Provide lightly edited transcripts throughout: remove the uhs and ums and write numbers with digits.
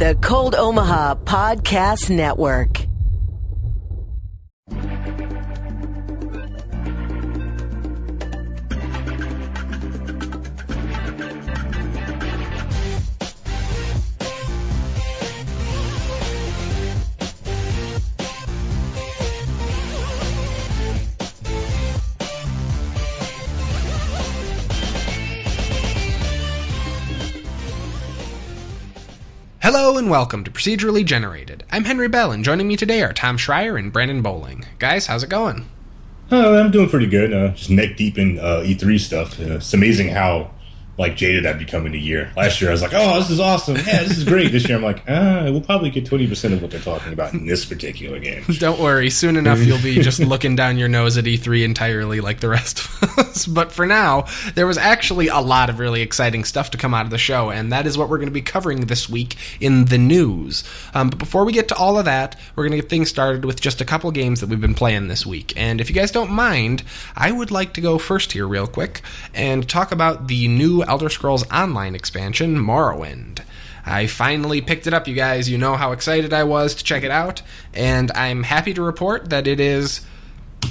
the Cold Omaha Podcast Network. Hello and welcome to Procedurally Generated. I'm Henry Bell, and joining me today are Tom Schreier and Brandon Bowling. Guys, how's it going? I'm doing pretty good. Just neck deep in E3 stuff. It's amazing how jaded I've become in a year. Last year I was like, oh, this is awesome. Yeah, this is great. This year I'm like, we'll probably get 20% of what they're talking about in this particular game. Don't worry. Soon enough you'll be just looking down your nose at E3 entirely like the rest of us. But for now, there was actually a lot of really exciting stuff to come out of the show, and that is what we're going to be covering this week in the news. But before we get to all of that, we're going to get things started with just a couple games that we've been playing this week. And if you guys don't mind, I would like to go first here real quick and talk about the new Elder Scrolls Online expansion, Morrowind. I finally picked it up, you guys. You know how excited I was to check it out, and I'm happy to report that it is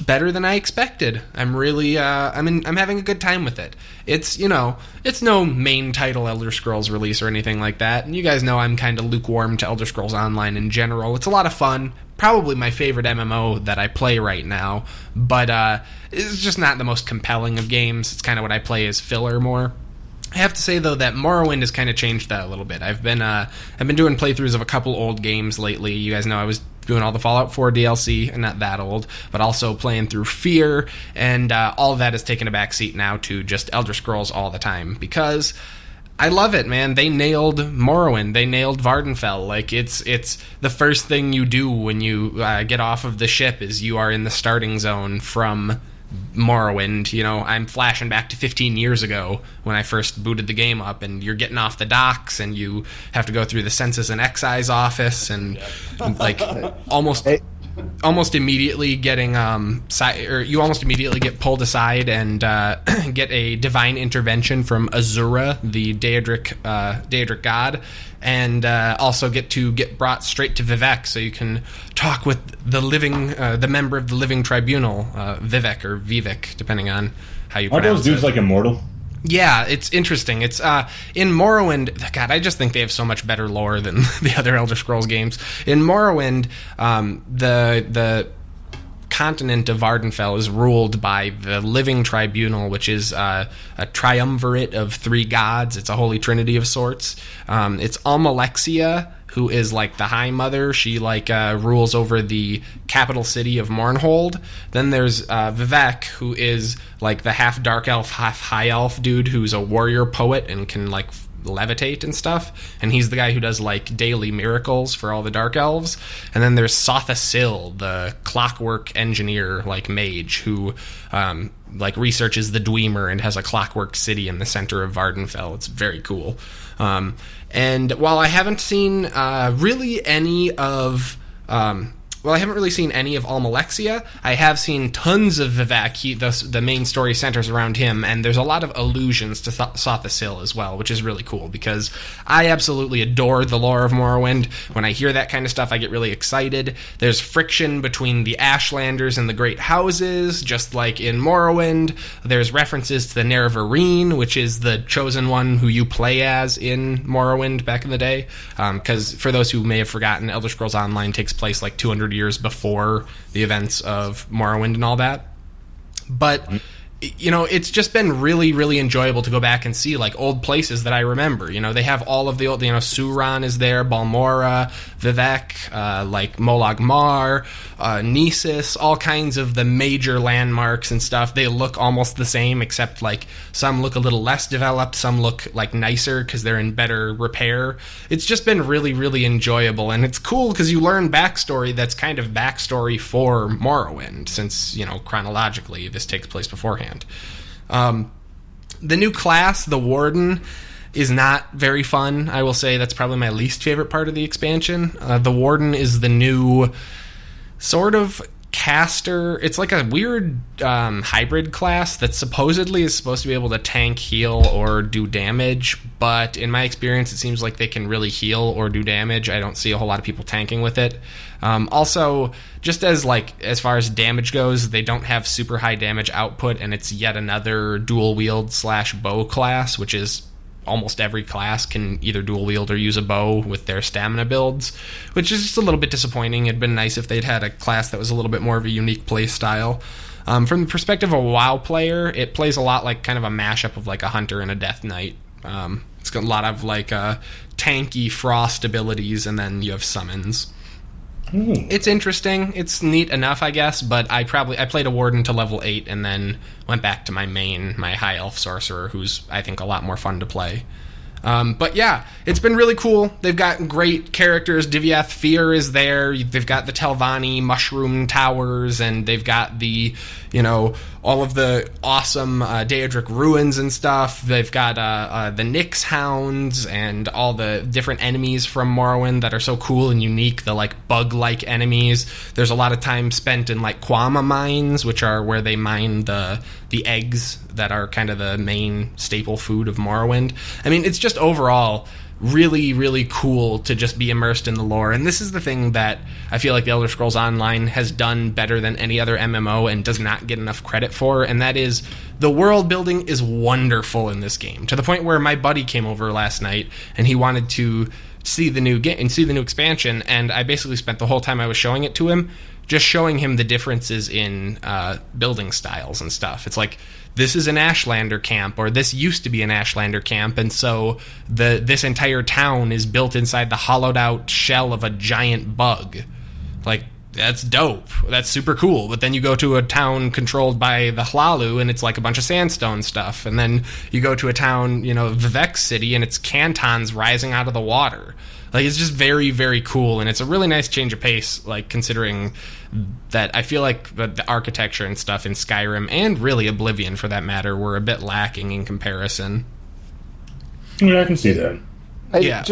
better than I expected. I'm really, I'm having a good time with it. It's no main title Elder Scrolls release or anything like that, and you guys know I'm kind of lukewarm to Elder Scrolls Online in general. It's a lot of fun. Probably my favorite MMO that I play right now, but it's just not the most compelling of games. It's kind of what I play as filler more. I have to say, though, that Morrowind has kind of changed that a little bit. I've been doing playthroughs of a couple old games lately. You guys know I was doing all the Fallout 4 DLC, and not that old, but also playing through Fear, and all of that has taken a backseat now to just Elder Scrolls all the time, because I love it, man. They nailed Morrowind. They nailed Vardenfell. It's the first thing you do when you get off of the ship is you are in the starting zone from Morrowind. I'm flashing back to 15 years ago when I first booted the game up, and you're getting off the docks and you have to go through the Census and Excise office and almost immediately getting you almost immediately get pulled aside and get a divine intervention from Azura, the Daedric god, and also get brought straight to Vivec, so you can talk with the member of the Living Tribunal, Vivec or Vivek, depending on how you pronounce it. Are those dudes immortal? Yeah, it's interesting. It's in Morrowind. God, I just think they have so much better lore than the other Elder Scrolls games. In Morrowind, the continent of Vardenfell is ruled by the Living Tribunal, which is a triumvirate of three gods. It's a holy trinity of sorts. It's Almalexia, who is the High Mother. She rules over the capital city of Mournhold. Then there's Vivek, who is the half dark elf, half high elf dude who's a warrior poet and can levitate and stuff, and he's the guy who does daily miracles for all the dark elves. And then there's Sothasil, the clockwork engineer mage who researches the Dwemer and has a clockwork city in the center of Vardenfell. It's very cool. And while I haven't seen really any of Almalexia, I have seen tons of Vivek. The main story centers around him, and there's a lot of allusions to Sothasil as well, which is really cool, because I absolutely adore the lore of Morrowind. When I hear that kind of stuff, I get really excited. There's friction between the Ashlanders and the Great Houses, just like in Morrowind. There's references to the Nerevarine, which is the chosen one who you play as in Morrowind back in the day. Because for those who may have forgotten, Elder Scrolls Online takes place 200 years before the events of Morrowind and all that. But it's just been really, really enjoyable to go back and see old places that I remember. They have all of the old, Suran is there, Balmora, Vivek, Molag Mar, Nisus, all kinds of the major landmarks and stuff. They look almost the same, except some look a little less developed, some look nicer because they're in better repair. It's just been really, really enjoyable, and it's cool because you learn backstory that's kind of backstory for Morrowind, since chronologically this takes place beforehand. The new class, the Warden, is not very fun. I will say that's probably my least favorite part of the expansion. The Warden is the new sort of caster. It's like a weird hybrid class that supposedly is supposed to be able to tank, heal, or do damage, but in my experience it seems like they can really heal or do damage. I don't see a whole lot of people tanking with it. Also, just as far as damage goes, they don't have super high damage output, and it's yet another dual wield / bow class, which is almost every class can either dual wield or use a bow with their stamina builds, which is just a little bit disappointing. It'd been nice if they'd had a class that was a little bit more of a unique play style. From the perspective of a WoW player, it plays a lot like kind of a mashup of like a hunter and a death knight. It's got a lot of like tanky frost abilities, and then you have summons. It's interesting. It's neat enough, I guess, but I played a warden to level 8 and then went back to my high elf sorcerer, who's, I think, a lot more fun to play. But yeah, it's been really cool. They've got great characters. Divyath Fear is there. They've got the Telvanni mushroom towers, and they've got the, all of the awesome Daedric ruins and stuff. They've got the Nyx hounds and all the different enemies from Morrowind that are so cool and unique. The like bug-like enemies. There's a lot of time spent in like Quama mines, which are where they mine the eggs that are kind of the main staple food of Morrowind. I mean, it's just overall really, really cool to just be immersed in the lore. And this is the thing that I feel like the Elder Scrolls Online has done better than any other MMO and does not get enough credit for, and that is the world building is wonderful in this game, to the point where my buddy came over last night and he wanted to see the new game and see the new expansion, and I basically spent the whole time I was showing it to him just showing him the differences in building styles and stuff. It's like, this is an Ashlander camp, or this used to be an Ashlander camp, and so this entire town is built inside the hollowed out shell of a giant bug. Like, that's dope. That's super cool. But then you go to a town controlled by the Hlalu, and it's like a bunch of sandstone stuff. And then you go to a town, Vivek City, and it's cantons rising out of the water. Like, it's just very, very cool, and it's a really nice change of pace, like, considering that I feel like the architecture and stuff in Skyrim, and really Oblivion for that matter, were a bit lacking in comparison. Yeah, I can see that. Yeah.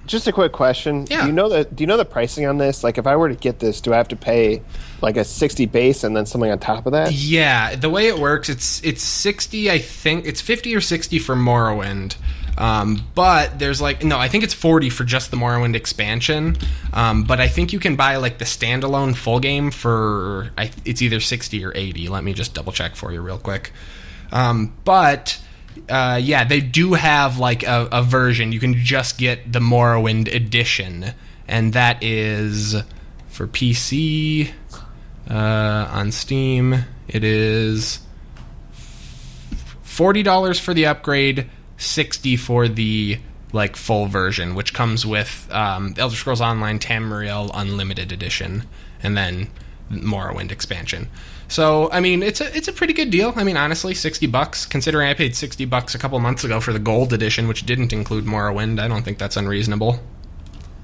Just a quick question. Yeah. Do you know the pricing on this? Like, if I were to get this, do I have to pay like a 60 base and then something on top of that? Yeah, the way it works, it's 60, I think. It's 50 or 60 for Morrowind. But there's I think it's 40 for just the Morrowind expansion. But I think you can buy like the standalone full game for it's either 60 or 80. Let me just double check for you real quick. Yeah, they do have like a version. You can just get the Morrowind edition, and that is for PC on Steam. It is $40 for the upgrade, $60 for the like full version, which comes with Elder Scrolls Online Tamriel Unlimited Edition, and then Morrowind expansion. So, I mean, it's a pretty good deal. I mean, honestly, $60, considering I paid $60 a couple months ago for the gold edition, which didn't include Morrowind. I don't think that's unreasonable.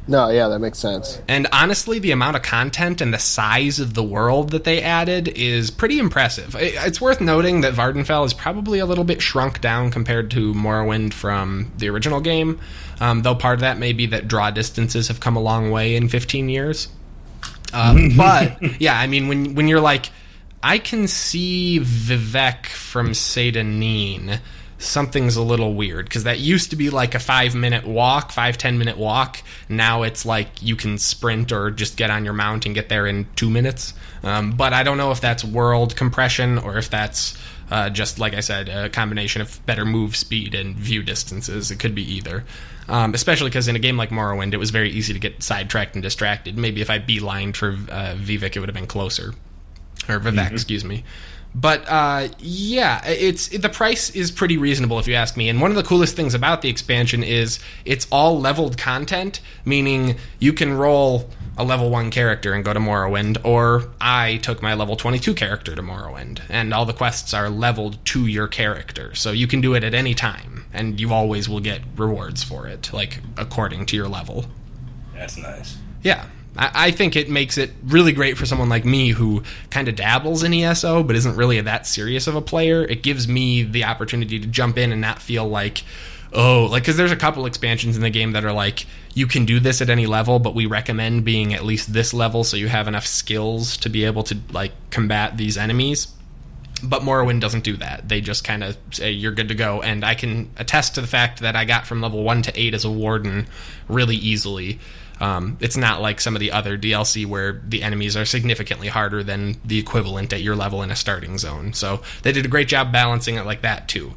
No, yeah, that makes sense. And honestly, the amount of content and the size of the world that they added is pretty impressive. It's worth noting that Vardenfell is probably a little bit shrunk down compared to Morrowind from the original game, though part of that may be that draw distances have come a long way in 15 years. But, yeah, I mean, when you're like, I can see Vivek from Seyda-Neen, something's a little weird, because that used to be like a 5-10 minute walk. Now it's like you can sprint or just get on your mount and get there in 2 minutes. But I don't know if that's world compression or if that's just, like I said, a combination of better move speed and view distances. It could be either. Especially because in a game like Morrowind, it was very easy to get sidetracked and distracted. Maybe if I beelined for Vivek, it would have been closer. Or Vivek, excuse me. But, yeah, the price is pretty reasonable if you ask me. And one of the coolest things about the expansion is it's all leveled content, meaning you can roll a level 1 character and go to Morrowind, or I took my level 22 character to Morrowind, and all the quests are leveled to your character. So you can do it at any time, and you always will get rewards for it, like, according to your level. That's nice. Yeah. I think it makes it really great for someone like me who kind of dabbles in ESO but isn't really that serious of a player. It gives me the opportunity to jump in and not feel like, oh, like, because there's a couple expansions in the game that are like, you can do this at any level, but we recommend being at least this level so you have enough skills to be able to, like, combat these enemies. But Morrowind doesn't do that. They just kind of say you're good to go. And I can attest to the fact that I got from level 1 to 8 as a warden really easily. It's not like some of the other DLC where the enemies are significantly harder than the equivalent at your level in a starting zone. So they did a great job balancing it like that, too.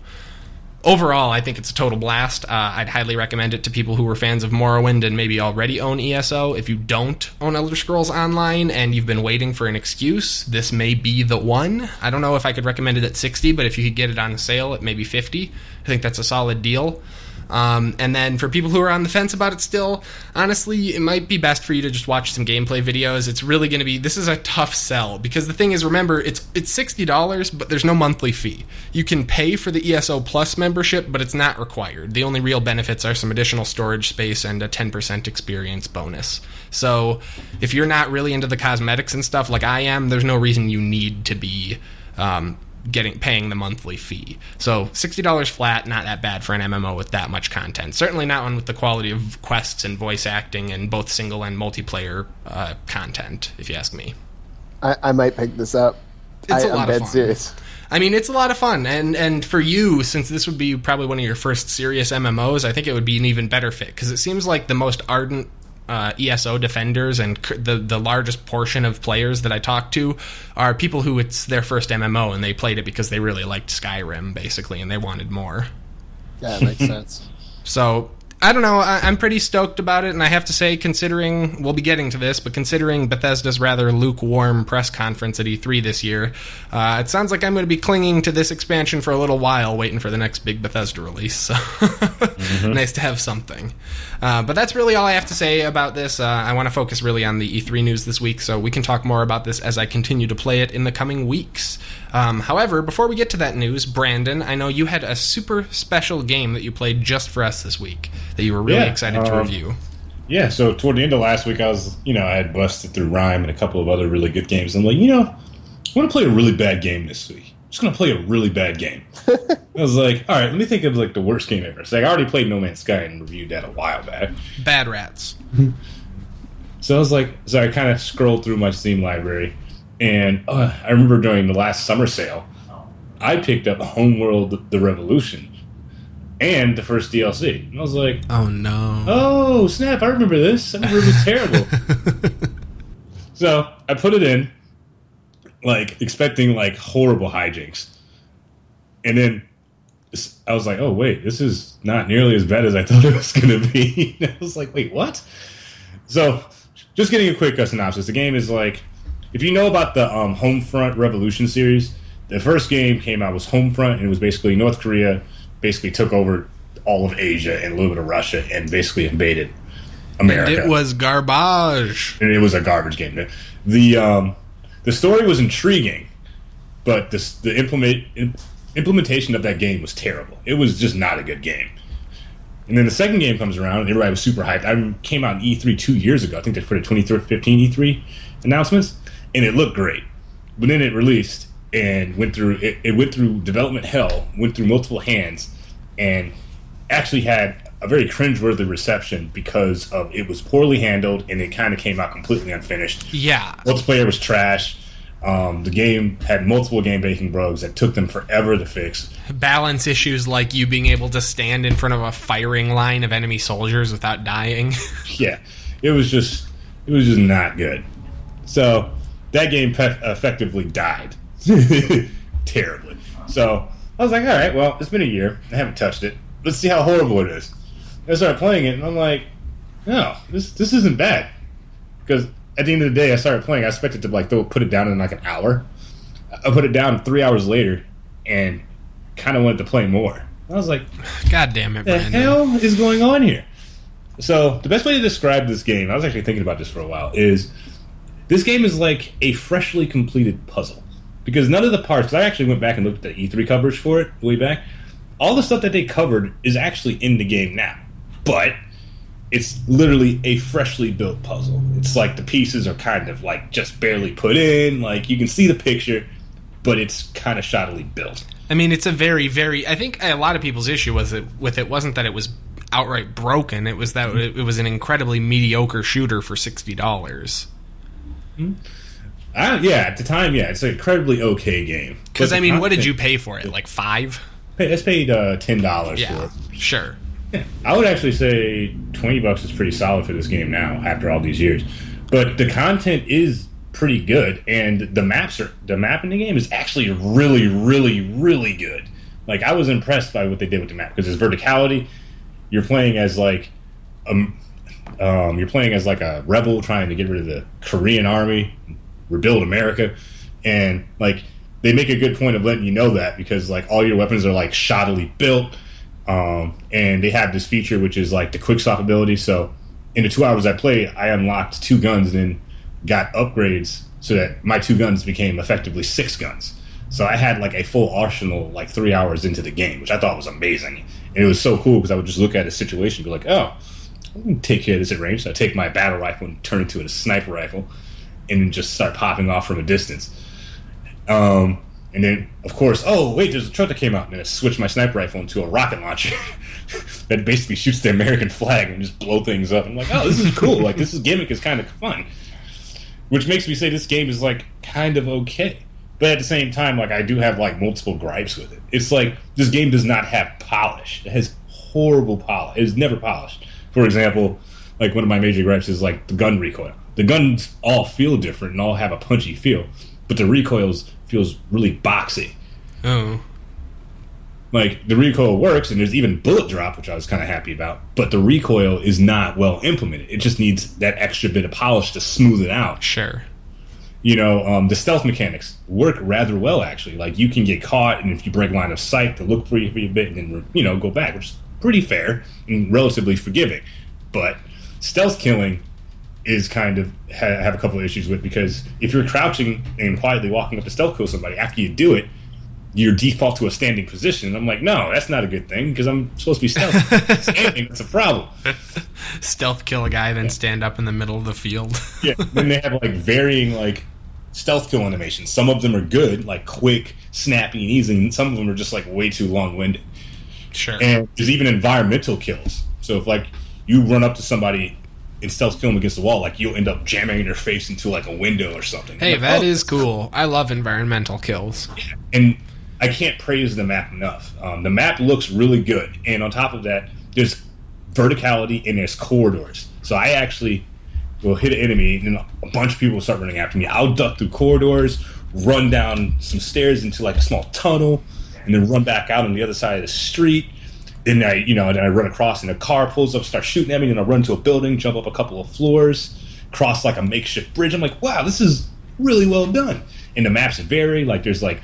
Overall, I think it's a total blast. I'd highly recommend it to people who were fans of Morrowind and maybe already own ESO. If you don't own Elder Scrolls Online and you've been waiting for an excuse, this may be the one. I don't know if I could recommend it at $60, but if you could get it on sale at maybe $50, I think that's a solid deal. And then for people who are on the fence about it still, honestly, it might be best for you to just watch some gameplay videos. It's really going to be, this is a tough sell, because the thing is, remember, it's $60, but there's no monthly fee. You can pay for the ESO Plus membership, but it's not required. The only real benefits are some additional storage space and a 10% experience bonus. So if you're not really into the cosmetics and stuff like I am, there's no reason you need to be paying the monthly fee. So $60 flat, not that bad for an MMO with that much content. Certainly not one with the quality of quests and voice acting and both single and multiplayer content, if you ask me. I might pick this up. It's a lot of fun. Serious. I mean, it's a lot of fun, and for you, since this would be probably one of your first serious MMOs, I think it would be an even better fit, because it seems like the most ardent ESO defenders and the largest portion of players that I talk to are people who it's their first MMO and they played it because they really liked Skyrim, basically, and they wanted more. Yeah, that makes sense. So, I don't know, I'm pretty stoked about it, and I have to say, considering, we'll be getting to this, but considering Bethesda's rather lukewarm press conference at E3 this year, it sounds like I'm going to be clinging to this expansion for a little while, waiting for the next big Bethesda release, so nice to have something. But that's really all I have to say about this. I want to focus really on the E3 news this week, so we can talk more about this as I continue to play it in the coming weeks. However, before we get to that news, Brandon, I know you had a super special game that you played just for us this week that you were really excited to review. Yeah, so toward the end of last week, I had busted through Rime and a couple of other really good games. I'm like, I want to play a really bad game this week. I'm just going to play a really bad game. I was like, all right, let me think of like the worst game ever. So I already played No Man's Sky and reviewed that a while back. Bad Rats. So I was like, I kind of scrolled through my Steam library, and I remember during the last summer sale, I picked up Homeworld: The Revolution and the first DLC. And I was like, oh no. Oh, snap, I remember this. I remember it was terrible. So I put it in, like, expecting, like, horrible hijinks. And then I was like, oh, wait, this is not nearly as bad as I thought it was going to be. I was like, wait, what? So, just getting a quick synopsis. The game is like, if you know about the Homefront Revolution series, the first game came out was Homefront, and it was basically North Korea basically took over all of Asia and a little bit of Russia and basically invaded America. And it was garbage. And it was a garbage game. The story was intriguing, but the implementation of that game was terrible. It was just not a good game. And then the second game comes around, and everybody was super hyped. I came out in E3 2 years ago. I think they put a 2015 E3 announcements, and it looked great. But then it released and went through development hell, went through multiple hands, and actually had a very cringeworthy reception because of it was poorly handled and it kind of came out completely unfinished. Yeah. Multiplayer was trash. The game had multiple game-breaking bugs that took them forever to fix. Balance issues like you being able to stand in front of a firing line of enemy soldiers without dying. Yeah. It was just not good. So that game effectively died. Terribly. So I was like, all right, well, it's been a year. I haven't touched it. Let's see how horrible it is. I started playing it, and I'm like, no, this isn't bad. Because at the end of the day, I started playing. I expected to put it down in like an hour. I put it down 3 hours later, and kind of wanted to play more. I was like, God damn it, Brandon. What the hell is going on here? So the best way to describe this game, I was actually thinking about this for a while, is this game is like a freshly completed puzzle. Because none of the parts, because I actually went back and looked at the E3 coverage for it way back, all the stuff that they covered is actually in the game now. But it's literally a freshly built puzzle. It's like the pieces are kind of like just barely put in. Like you can see the picture, but it's kind of shoddily built. I mean, it's a very, very... I think a lot of people's issue with it wasn't that it was outright broken. It was that it was an incredibly mediocre shooter for $60. Mm-hmm. Yeah, at the time, it's an incredibly okay game. Because, I mean, what did you pay for it? Like $5? I paid $10 for it. Sure. Yeah, I would actually say $20 is pretty solid for this game now, after all these years. But the content is pretty good, and the map in the game is actually really, really, really good. Like, I was impressed by what they did with the map, because it's verticality. You're playing as like a rebel trying to get rid of the Korean army, rebuild America, and like they make a good point of letting you know that, because like all your weapons are like shoddily built, and they have this feature which is like the quick swap ability. So in the 2 hours I played, I unlocked 2 guns and got upgrades so that my 2 guns became effectively 6 guns. So I had like a full arsenal like 3 hours into the game, which I thought was amazing. And it was so cool because I would just look at a situation and be like, oh, I can take care of this at range. So I take my battle rifle and turn it into a sniper rifle and then just start popping off from a distance. And then, of course, oh, wait, there's a truck that came out. And then I switched my sniper rifle into a rocket launcher that basically shoots the American flag and just blow things up. I'm like, oh, this is cool. Like, this gimmick is kind of fun. Which makes me say this game is, like, kind of okay. But at the same time, like, I do have, like, multiple gripes with it. It's like, this game does not have polish. It has horrible polish. It is never polished. For example, like, one of my major gripes is, like, the gun recoil. The guns all feel different and all have a punchy feel. But the recoils feels really boxy. Oh. Like, the recoil works, and there's even bullet drop, which I was kind of happy about. But the recoil is not well implemented. It just needs that extra bit of polish to smooth it out. Sure. You know, the stealth mechanics work rather well, actually. Like, you can get caught, and if you break line of sight, they'll look for you a bit, and then, you know, go back, which is pretty fair and relatively forgiving. But stealth killing is kind of have a couple of issues with, because if you're crouching and quietly walking up to stealth kill somebody, after you do it, you default to a standing position. And I'm like, no, that's not a good thing, because I'm supposed to be stealth. Standing, that's a problem. Stealth kill a guy, then stand up in the middle of the field. Yeah, then they have like varying like stealth kill animations. Some of them are good, like quick, snappy, and easy, and some of them are just like way too long-winded. Sure. And there's even environmental kills. So if like you run up to somebody and stealth kill them against the wall, like you'll end up jamming their face into like a window or something. Hey, like, that is cool. I love environmental kills. And I can't praise the map enough. The map looks really good, and on top of that, there's verticality and there's corridors. So I actually will hit an enemy, and then a bunch of people will start running after me. I'll duck through corridors, run down some stairs into like a small tunnel, and then run back out on the other side of the street. Then I run across, and a car pulls up, starts shooting at me. Then I run to a building, jump up a couple of floors, cross like a makeshift bridge. I'm like, wow, this is really well done. And the maps vary. Like there's like,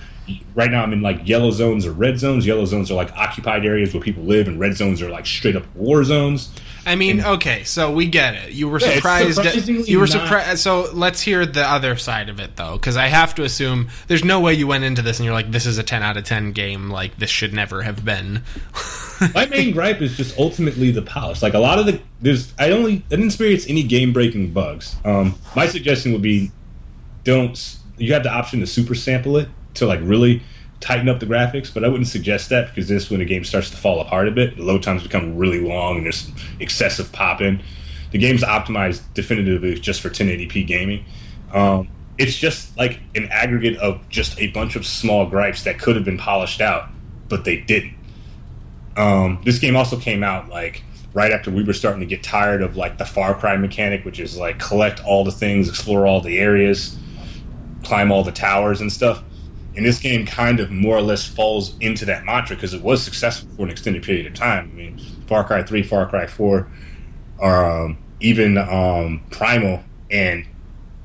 right now I'm in like yellow zones or red zones. Yellow zones are like occupied areas where people live, and red zones are like straight up war zones. I mean, okay, so we get it. You were surprised. Surprised. So let's hear the other side of it, though, because I have to assume there's no way you went into this and you're like, this is a 10 out of 10 game. Like, this should never have been. My main gripe is just ultimately the polish. Like, a lot of I didn't experience any game-breaking bugs. My suggestion would be, you have the option to super sample it to, like, really tighten up the graphics, but I wouldn't suggest that, because this, when the game starts to fall apart a bit, the load times become really long and there's excessive pop-in. The game's optimized definitively just for 1080p gaming. It's just like an aggregate of just a bunch of small gripes that could have been polished out, but they didn't. This game also came out like right after we were starting to get tired of like the Far Cry mechanic, which is like collect all the things, explore all the areas, climb all the towers and stuff. And this game kind of more or less falls into that mantra, because it was successful for an extended period of time. I mean, Far Cry 3, Far Cry 4, or even Primal, and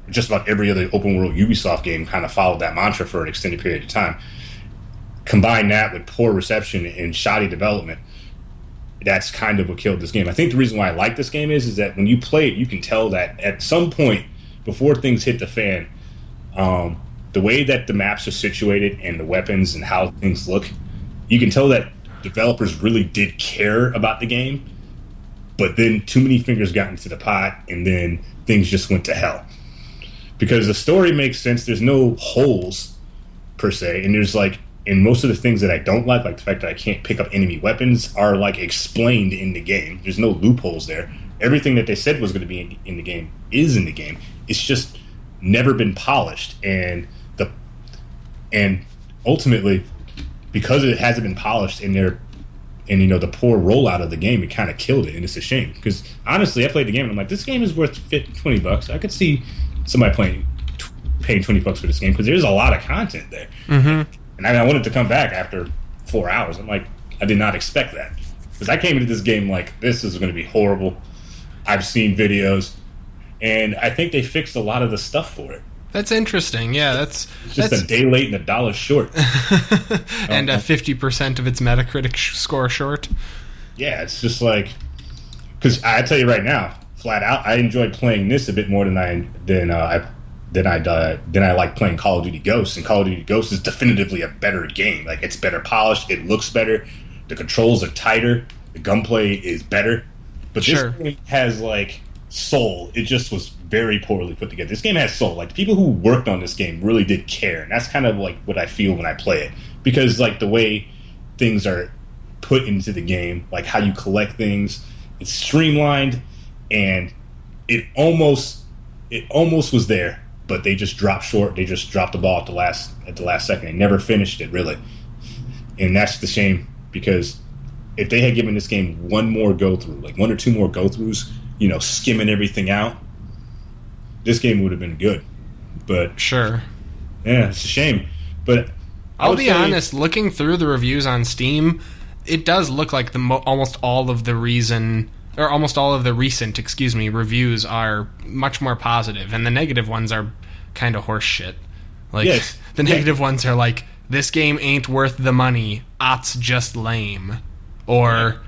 just about every other open-world Ubisoft game kind of followed that mantra for an extended period of time. Combine that with poor reception and shoddy development, that's kind of what killed this game. I think the reason why I like this game is that when you play it, you can tell that at some point, before things hit the fan, the way that the maps are situated and the weapons and how things look, you can tell that developers really did care about the game, but then too many fingers got into the pot, and then things just went to hell. Because the story makes sense, there's no holes, per se, and there's like And most of the things that I don't like the fact that I can't pick up enemy weapons, are like explained in the game. There's no loopholes there. Everything that they said was going to be in the game is in the game. It's just never been polished, and ultimately, because it hasn't been polished and the poor rollout of the game, it kind of killed it, and it's a shame. Because honestly, I played the game and I'm like, this game is worth $20. I could see somebody paying $20 for this game because there's a lot of content there. Mm-hmm. And I wanted to come back after 4 hours. I'm like, I did not expect that. Because I came into this game like, this is going to be horrible. I've seen videos. And I think they fixed a lot of the stuff for it. That's interesting. Yeah, that's a day late and $1 short. And 50% of its Metacritic score short. Yeah, it's just like... Because I tell you right now, flat out, I enjoyed playing this a bit more than I like playing Call of Duty Ghosts, and Call of Duty Ghosts is definitively a better game. Like, it's better polished, it looks better, the controls are tighter, the gunplay is better. But this game has like soul. It just was very poorly put together. This game has soul. Like, the people who worked on this game really did care, and that's kind of like what I feel when I play it, because like the way things are put into the game, like how you collect things, it's streamlined, and it almost was there. But they just dropped short. They just dropped the ball at the last second. They never finished it, really. And that's the shame, because if they had given this game one more go-through, like 1 or 2 more go-throughs, skimming everything out, this game would have been good. But sure. Yeah, it's a shame. But I'll be honest, looking through the reviews on Steam, it does look like almost all of the recent reviews are much more positive, and the negative ones are kind of horse shit. Like, yes. The negative ones are like, this game ain't worth the money, it's just lame. Or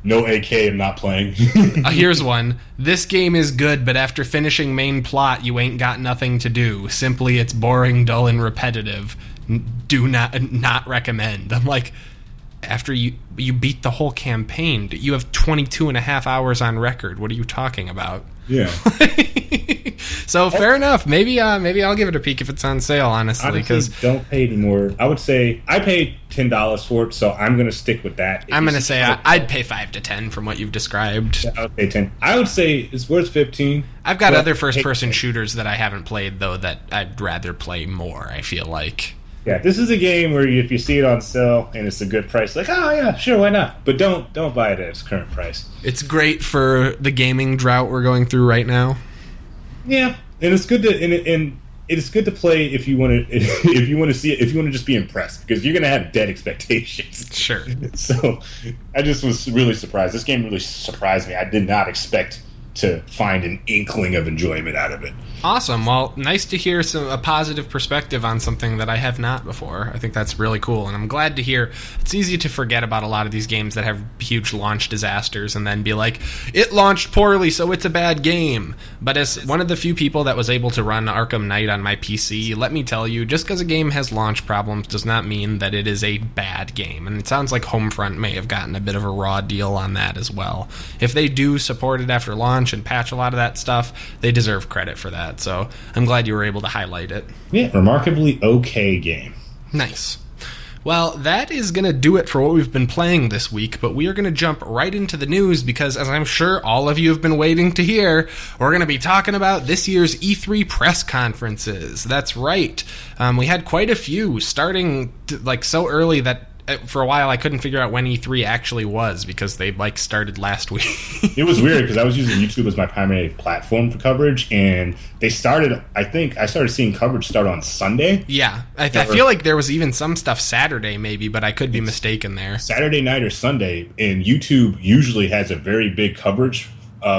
no AK, I'm not playing. Here's one. This game is good, but after finishing main plot, you ain't got nothing to do. Simply, it's boring, dull, and repetitive. Do not recommend. I'm like, after you beat the whole campaign, you have 22 and a half hours on record. What are you talking about? Yeah. So fair enough. Maybe I'll give it a peek if it's on sale, honestly. Because don't pay anymore. I would say I paid $10 for it, so I'm going to stick with that. I'm going to say I'd pay $5 to $10 from what you've described. Yeah, I would pay $10. I would say it's worth $15. I've got other first-person shooters that I haven't played, though, that I'd rather play more, I feel like. Yeah, this is a game where if you see it on sale and it's a good price, like, oh yeah, sure, why not? But don't buy it at its current price. It's great for the gaming drought we're going through right now. Yeah, and it's good to and it's good to play if you want to see it, if you want to just be impressed, because you're going to have dead expectations. Sure. So I just was really surprised. This game really surprised me. I did not expect to find an inkling of enjoyment out of it. Awesome. Well, nice to hear a positive perspective on something that I have not before. I think that's really cool, and I'm glad to hear. It's easy to forget about a lot of these games that have huge launch disasters and then be like, it launched poorly, so it's a bad game. But as one of the few people that was able to run Arkham Knight on my PC, let me tell you, just because a game has launch problems does not mean that it is a bad game. And it sounds like Homefront may have gotten a bit of a raw deal on that as well. If they do support it after launch and patch a lot of that stuff, they deserve credit for that. So I'm glad you were able to highlight it. Yeah, remarkably okay game. Nice. Well, that is going to do it for what we've been playing this week, but we are going to jump right into the news because, as I'm sure all of you have been waiting to hear, we're going to be talking about this year's E3 press conferences. That's right. We had quite a few, starting so early that for a while I couldn't figure out when E3 actually was, because they started last week. It was weird because I was using YouTube as my primary platform for coverage, and I started seeing coverage start on Sunday. Yeah, I feel like there was even some stuff Saturday maybe, but I could be mistaken there. Saturday night or Sunday, and YouTube usually has a very big coverage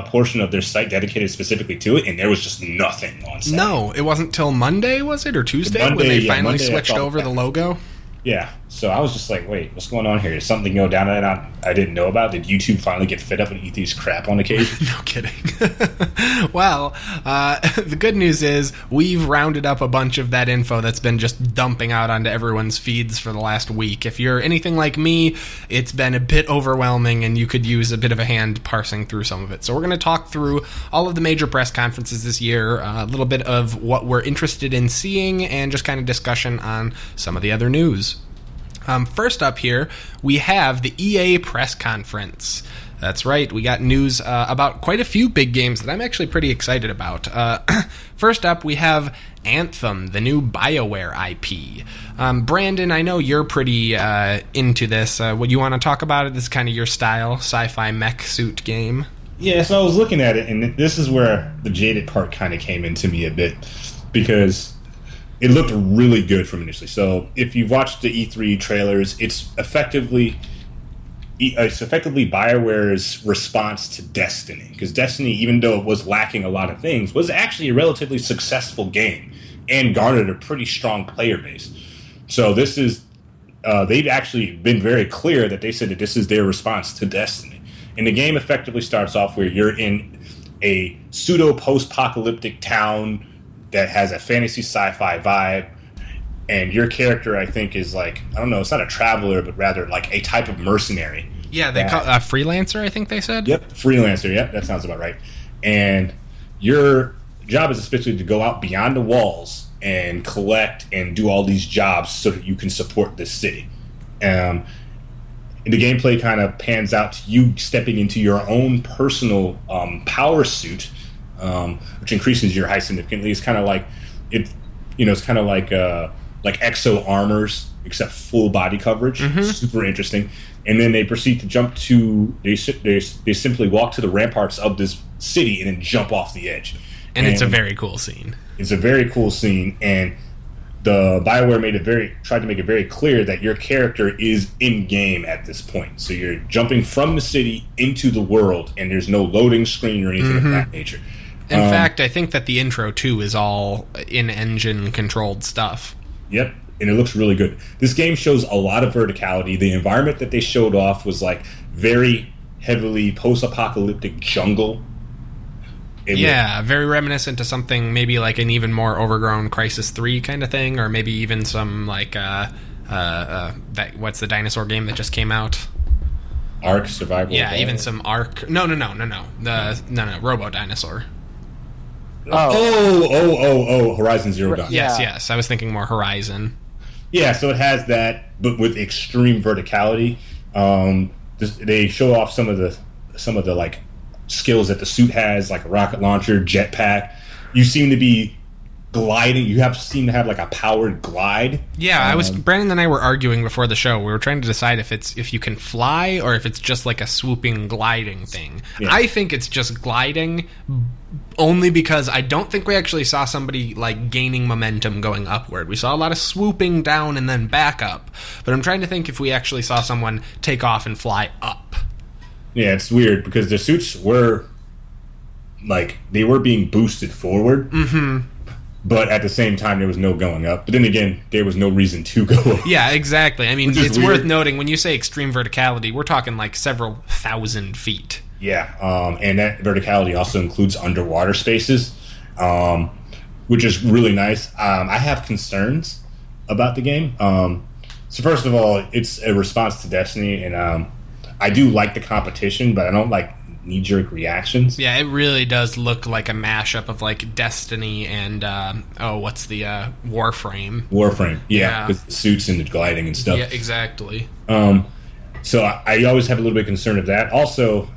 portion of their site dedicated specifically to it, and there was just nothing on Saturday. No, it wasn't till Monday, was it, or Tuesday, when they finally switched over the logo? Yeah, So I was just like, wait, what's going on here? Did something go down that I didn't know about? Did YouTube finally get fed up and eat these crap on occasion? No kidding. Well, the good news is we've rounded up a bunch of that info that's been just dumping out onto everyone's feeds for the last week. If you're anything like me, it's been a bit overwhelming and you could use a bit of a hand parsing through some of it. So we're going to talk through all of the major press conferences this year, a little bit of what we're interested in seeing, and just kind of discussion on some of the other news. First up here, we have the EA press conference. That's right, we got news about quite a few big games that I'm actually pretty excited about. First up, we have Anthem, the new BioWare IP. Brandon, I know you're pretty into this. What you want to talk about it? This is kind of your style, sci-fi mech suit game. Yeah, so I was looking at it, and this is where the jaded part kind of came into me a bit, because it looked really good from initially. So if you've watched the E3 trailers, it's effectively BioWare's response to Destiny. Because Destiny, even though it was lacking a lot of things, was actually a relatively successful game and garnered a pretty strong player base. So this is, they've actually been very clear that they said that this is their response to Destiny. And the game effectively starts off where you're in a pseudo-post-apocalyptic town that has a fantasy sci-fi vibe, and your character, I think, is like, I don't know, it's not a traveler, but rather like a type of mercenary. Yeah, they call a freelancer, I think they said. Yep, freelancer, yep, that sounds about right. And your job is especially to go out beyond the walls and collect and do all these jobs so that you can support this city. And the gameplay kind of pans out to you stepping into your own personal power suit, which increases your height significantly. It's kind of like it's kind of like exo armors, except full body coverage. Mm-hmm. Super interesting. And then they proceed to jump to. They simply walk to the ramparts of this city and then jump off the edge. And it's a very cool scene. It's a very cool scene, and the BioWare tried to make it very clear that your character is in game at this point. So you're jumping from the city into the world, and there's no loading screen or anything of that nature. In fact, I think that the intro, too, is all in-engine controlled stuff. Yep, and it looks really good. This game shows a lot of verticality. The environment that they showed off was like very heavily post-apocalyptic jungle. Very reminiscent to something maybe like an even more overgrown Crysis 3 kind of thing, or maybe even some like what's the dinosaur game that just came out? Ark Survival. Yeah, even some Ark. No, Robo Dinosaur. Horizon Zero Dawn. Yes. I was thinking more Horizon. Yeah, so it has that, but with extreme verticality. They show off some of the like skills that the suit has, like a rocket launcher, jetpack. You seem to be gliding. Seem to have like a powered glide. Yeah, Brandon and I were arguing before the show. We were trying to decide if you can fly or if it's just like a swooping gliding thing. Yeah. I think it's just gliding, only because I don't think we actually saw somebody like gaining momentum going upward. We saw a lot of swooping down and then back up. But I'm trying to think if we actually saw someone take off and fly up. Yeah, it's weird because the suits were like they were being boosted forward. Mm-hmm. But at the same time, there was no going up. But then again, there was no reason to go up. Yeah, exactly. I mean, it's worth noting, when you say extreme verticality, we're talking like several thousand feet. Yeah, and that verticality also includes underwater spaces, which is really nice. I have concerns about the game. So first of all, it's a response to Destiny, and I do like the competition, but I don't like knee-jerk reactions. Yeah, it really does look like a mashup of like Destiny and what's the Warframe? Warframe, yeah, with the suits and the gliding and stuff. Yeah, exactly. So I always have a little bit of concern of that. Also,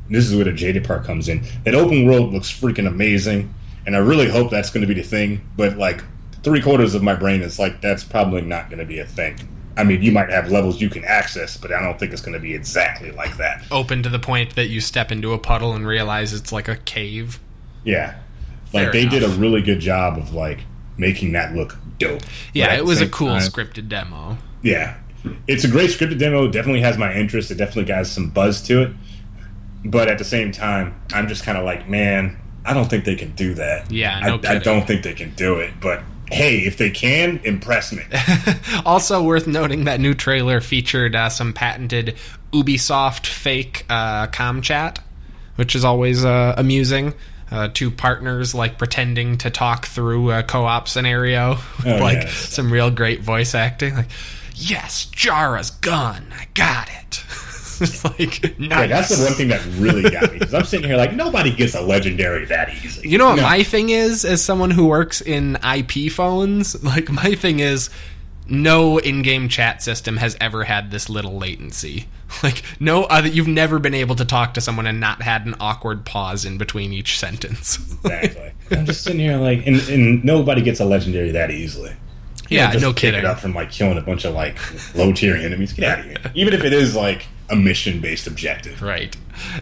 this is where the jaded part comes in. That open world looks freaking amazing, and I really hope that's going to be the thing. But like 3/4 of my brain is like, that's probably not going to be a thing. I mean, you might have levels you can access, but I don't think it's going to be exactly like that. Open to the point that you step into a puddle and realize it's like a cave. Yeah. Like, they did a really good job of, like, making that look dope. Yeah, it was a cool scripted demo. Yeah. It's a great scripted demo. It definitely has my interest. It definitely has some buzz to it. But at the same time, I'm just kind of like, man, I don't think they can do that. Yeah, no kidding. I don't think they can do it, but hey, if they can, impress me. Also worth noting, that new trailer featured some patented Ubisoft fake comm chat, which is always amusing. Two partners like pretending to talk through a co-op scenario with yes. some real great voice acting. Like, yes, Jara's gun, I got it. It's like, nice. Yeah, that's the one thing that really got me, because I'm sitting here like, nobody gets a legendary that easy. You know what my thing is, as someone who works in IP phones? Like, my thing is, no in-game chat system has ever had this little latency. Like, no other, you've never been able to talk to someone and not had an awkward pause in between each sentence. Exactly. I'm just sitting here like, and nobody gets a legendary that easily. Yeah, just no pick kidding. it up from like killing a bunch of like low-tier enemies. Get out of here. Even if it is like a mission-based objective. Right.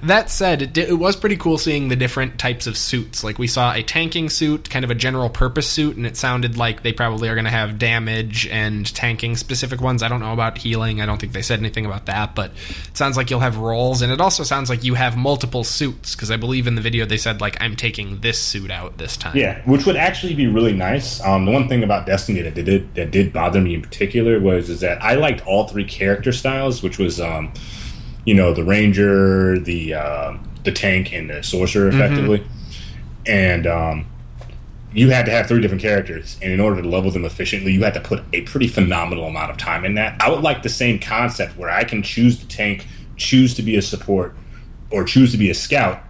That said, it was pretty cool seeing the different types of suits. Like, we saw a tanking suit, kind of a general-purpose suit, and it sounded like they probably are going to have damage and tanking-specific ones. I don't know about healing. I don't think they said anything about that, but it sounds like you'll have roles, and it also sounds like you have multiple suits, because I believe in the video they said, like, I'm taking this suit out this time. Yeah, which would actually be really nice. The one thing about Destiny that did bother me in particular is that I liked all three character styles, which was... the ranger, the tank, and the sorcerer, effectively. Mm-hmm. And you had to have three different characters, and in order to level them efficiently, you had to put a pretty phenomenal amount of time in that. I would like the same concept where I can choose the tank, choose to be a support, or choose to be a scout,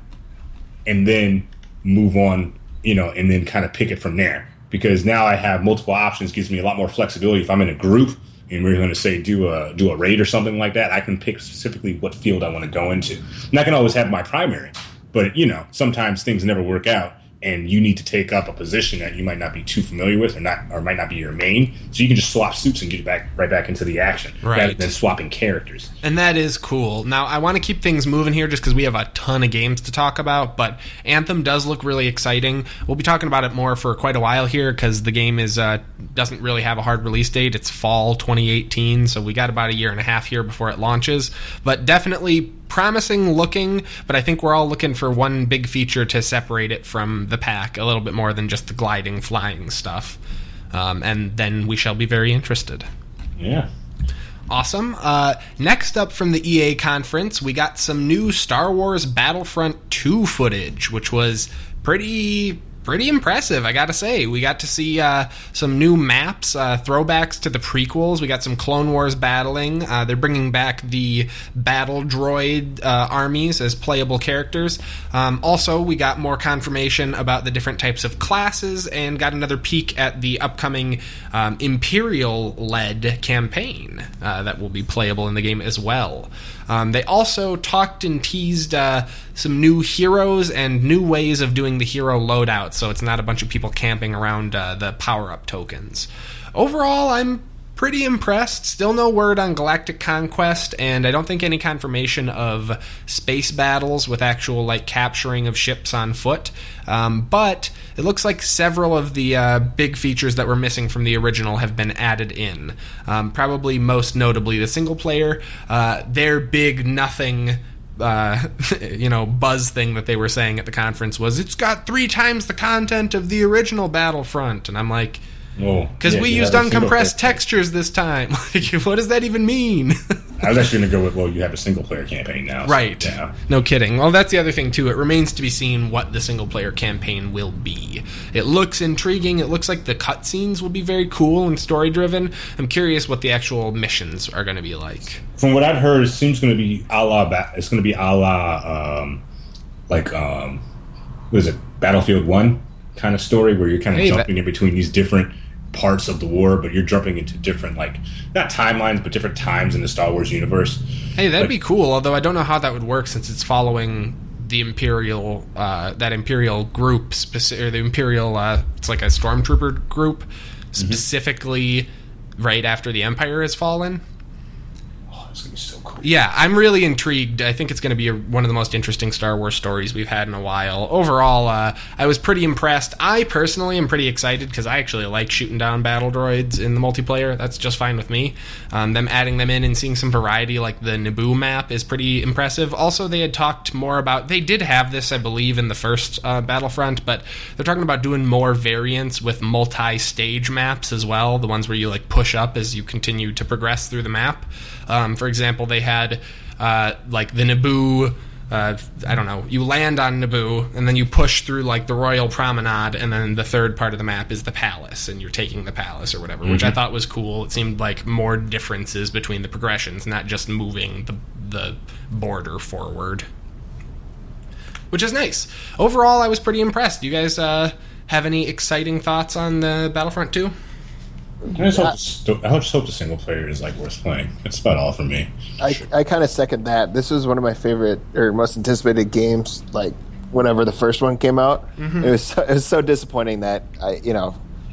and then move on, and then kind of pick it from there. Because now I have multiple options, gives me a lot more flexibility. If I'm in a group, and we're going to say do a raid or something like that, I can pick specifically what field I want to go into. And I can always have my primary, but sometimes things never work out, and you need to take up a position that you might not be too familiar with, or might not be your main. So you can just swap suits and get right back into the action, rather than swapping characters. And that is cool. Now, I want to keep things moving here just because we have a ton of games to talk about, but Anthem does look really exciting. We'll be talking about it more for quite a while here because the game doesn't really have a hard release date. It's fall 2018, so we got about a year and a half here before it launches. But definitely promising looking, but I think we're all looking for one big feature to separate it from the pack a little bit more than just the gliding, flying stuff. And then we shall be very interested. Yeah. Awesome. Next up from the EA conference, we got some new Star Wars Battlefront 2 footage, which was pretty impressive, I gotta say. We got to see some new maps, throwbacks to the prequels. We got some Clone Wars battling. They're bringing back the battle droid armies as playable characters. Also, we got more confirmation about the different types of classes and got another peek at the upcoming Imperial-led campaign that will be playable in the game as well. They also talked and teased some new heroes and new ways of doing the hero loadout, so it's not a bunch of people camping around the power-up tokens. Overall, I'm pretty impressed. Still no word on Galactic Conquest, and I don't think any confirmation of space battles with actual capturing of ships on foot. But it looks like several of the big features that were missing from the original have been added in. Probably most notably the single player. Their big nothing buzz thing that they were saying at the conference was, it's got 3 times the content of the original Battlefront. And I'm like, because we used uncompressed textures this time. What does that even mean? I was actually going to go with, you have a single-player campaign now. Right. So, yeah. No kidding. Well, that's the other thing, too. It remains to be seen what the single-player campaign will be. It looks intriguing. It looks like the cutscenes will be very cool and story-driven. I'm curious what the actual missions are going to be like. From what I've heard, it seems going to be what is it, Battlefield 1 kind of story, where you're kind of jumping in between these different parts of the war, but you're jumping into different, not timelines, but different times in the Star Wars universe. Hey, that'd be cool, although I don't know how that would work since it's following the Imperial, that Imperial group, or the Imperial, it's like a stormtrooper group, specifically right after the Empire has fallen. It's going to be so cool. Yeah, I'm really intrigued. I think it's going to be one of the most interesting Star Wars stories we've had in a while. Overall, I was pretty impressed. I personally am pretty excited because I actually like shooting down battle droids in the multiplayer. That's just fine with me. Them adding them in and seeing some variety like the Naboo map is pretty impressive. Also, they had talked more about... They did have this, I believe, in the first Battlefront, but they're talking about doing more variants with multi-stage maps as well, the ones where you like push up as you continue to progress through the map. For example, they had like the Naboo... I don't know, you land on Naboo, and then you push through like the Royal Promenade, and then the third part of the map is the palace, and you're taking the palace or whatever, which I thought was cool. It seemed like more differences between the progressions, not just moving the border forward, which is nice. Overall, I was pretty impressed. You guys have any exciting thoughts on the Battlefront 2? I just hope the single player is like worth playing. That's about all for me. I kind of second that. This was one of my favorite or most anticipated games. Like whenever the first one came out, it was so disappointing that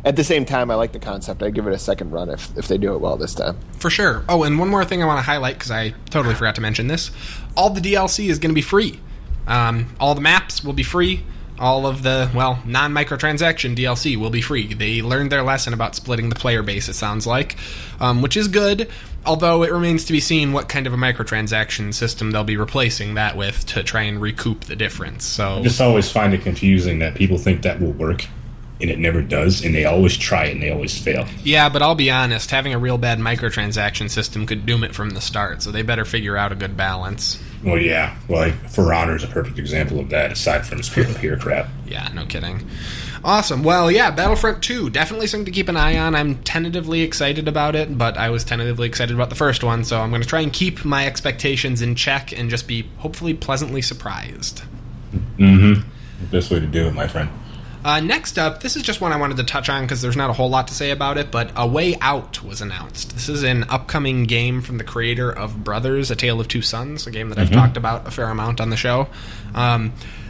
at the same time I like the concept. I'd give it a second run if they do it well this time. For sure. Oh, and one more thing I want to highlight because I totally forgot to mention this: all the DLC is going to be free. All the maps will be free. All of the, non-microtransaction DLC will be free. They learned their lesson about splitting the player base, it sounds like, which is good, although it remains to be seen what kind of a microtransaction system they'll be replacing that with to try and recoup the difference. So I just always find it confusing that people think that will work, and it never does, and they always try it, and they always fail. Yeah, but I'll be honest, having a real bad microtransaction system could doom it from the start, so they better figure out a good balance. Well, yeah. Well, For Honor is a perfect example of that, aside from his peer crap. Yeah, no kidding. Awesome. Well, yeah, Battlefront 2, definitely something to keep an eye on. I'm tentatively excited about it, but I was tentatively excited about the first one, so I'm going to try and keep my expectations in check and just be hopefully pleasantly surprised. Mm-hmm. Best way to do it, my friend. Next up, this is just one I wanted to touch on because there's not a whole lot to say about it, but A Way Out was announced. This is an upcoming game from the creator of Brothers, A Tale of Two Sons, a game that I've talked about a fair amount on the show.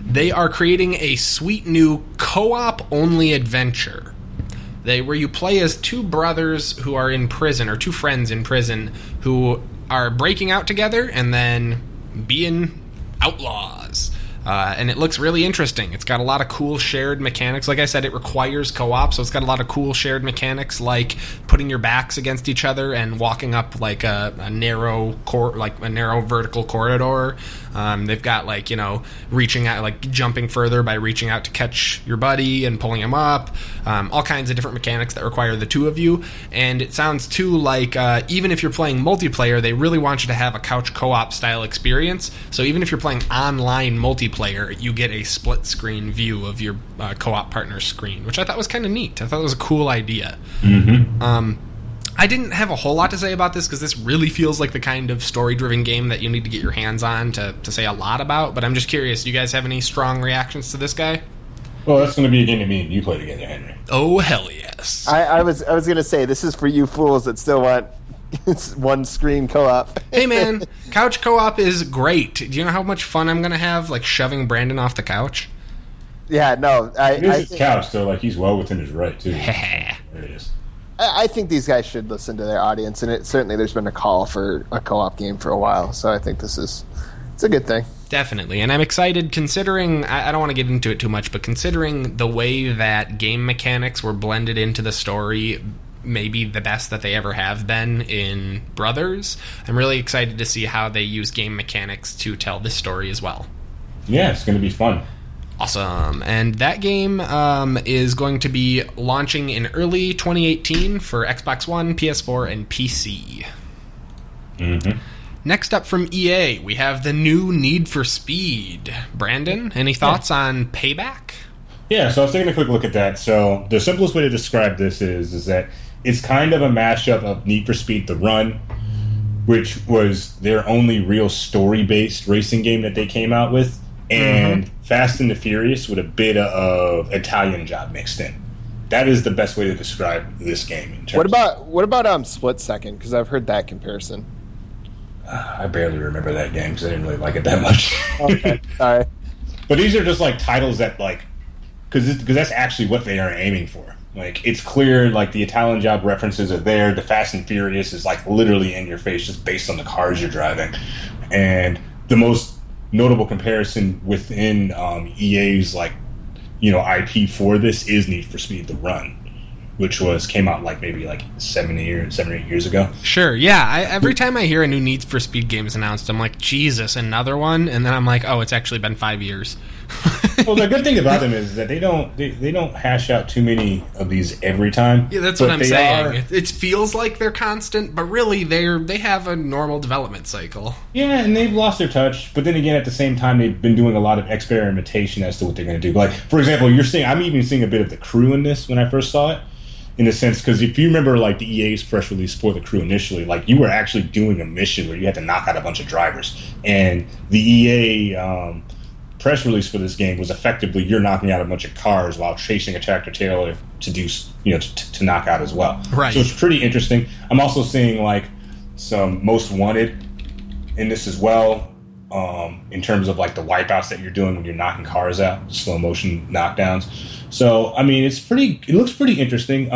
They are creating a sweet new co-op-only adventure where you play as two brothers who are in prison, or two friends in prison, who are breaking out together and then being outlaws. And it looks really interesting. It's got a lot of cool shared mechanics. Like I said, it requires co-op, so it's got a lot of cool shared mechanics, like putting your backs against each other and walking up like a narrow vertical corridor. They've got reaching out, like jumping further by reaching out to catch your buddy and pulling him up. All kinds of different mechanics that require the two of you. And it sounds too like even if you're playing multiplayer, they really want you to have a couch co-op style experience. So even if you're playing online multiplayer, you get a split screen view of your co-op partner's screen, which I thought was kind of neat. I thought it was a cool idea. I didn't have a whole lot to say about this because this really feels like the kind of story-driven game that you need to get your hands on to say a lot about, but I'm just curious, do you guys have any strong reactions to this guy? Well, that's going to be a game that me and you play together, Henry. Oh, hell yes. I was going to say, this is for you fools that still want one screen co-op. Hey man, couch co-op is great. Do you know how much fun I'm going to have, like shoving Brandon off the couch? Yeah, no. It is his couch, so he's well within his right, too. There it is. I think these guys should listen to their audience, and certainly there's been a call for a co-op game for a while, so I think it's a good thing. Definitely, and I'm excited considering, I don't want to get into it too much, but considering the way that game mechanics were blended into the story, maybe the best that they ever have been in Brothers, I'm really excited to see how they use game mechanics to tell this story as well. Yeah, it's going to be fun. Awesome. And that game is going to be launching in early 2018 for Xbox One, PS4, and PC. Next up from EA, we have the new Need for Speed. Brandon, any thoughts on Payback? Yeah, so I was taking a quick look at that. So the simplest way to describe this is that it's kind of a mashup of Need for Speed The Run, which was their only real story-based racing game that they came out with, and Fast and the Furious with a bit of Italian Job mixed in. That is the best way to describe this game. What about Split Second? Because I've heard that comparison. I barely remember that game because I didn't really like it that much. Okay, sorry. But these are just like titles that because that's actually what they are aiming for. Like, it's clear, like, the Italian Job references are there. The Fast and Furious is, like, literally in your face just based on the cars you're driving. And the most notable comparison within EA's, like, IP for this is Need for Speed The Run, which came out, like, maybe, like, 7 or 8 years ago. Sure, yeah. Every time I hear a new Need for Speed game is announced, I'm like, Jesus, another one? And then I'm like, oh, it's actually been 5 years. Well, the good thing about them is that they don't hash out too many of these every time. Yeah, that's what I'm saying. It feels like they're constant, but really they have a normal development cycle. Yeah, and they've lost their touch. But then again, at the same time, they've been doing a lot of experimentation as to what they're going to do. Like, for example, I'm even seeing a bit of the crew in this when I first saw it. In a sense, because if you remember, like, the EA's press release for the crew initially, like, you were actually doing a mission where you had to knock out a bunch of drivers, and the EA press release for this game was effectively you're knocking out a bunch of cars while chasing a tractor trailer to do, to knock out as well. Right. So it's pretty interesting. I'm also seeing, like, some Most Wanted in this as well, in terms of, like, the wipeouts that you're doing when you're knocking cars out, slow motion knockdowns. So, I mean, it looks pretty interesting.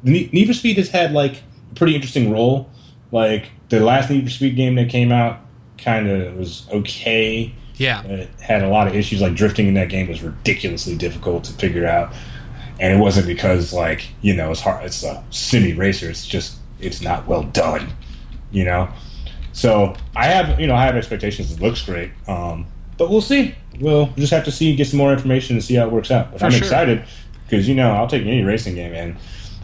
Need for Speed has had, like, a pretty interesting role. Like, the last Need for Speed game that came out kind of was okay. Yeah. It had a lot of issues. Like, drifting in that game was ridiculously difficult to figure out. And it wasn't because, like, it's hard. It's a semi racer. It's just, it's not well done, So, I have expectations. It looks great. But we'll see. We'll just have to get some more information and see how it works out. But I'm excited because, I'll take any racing game. And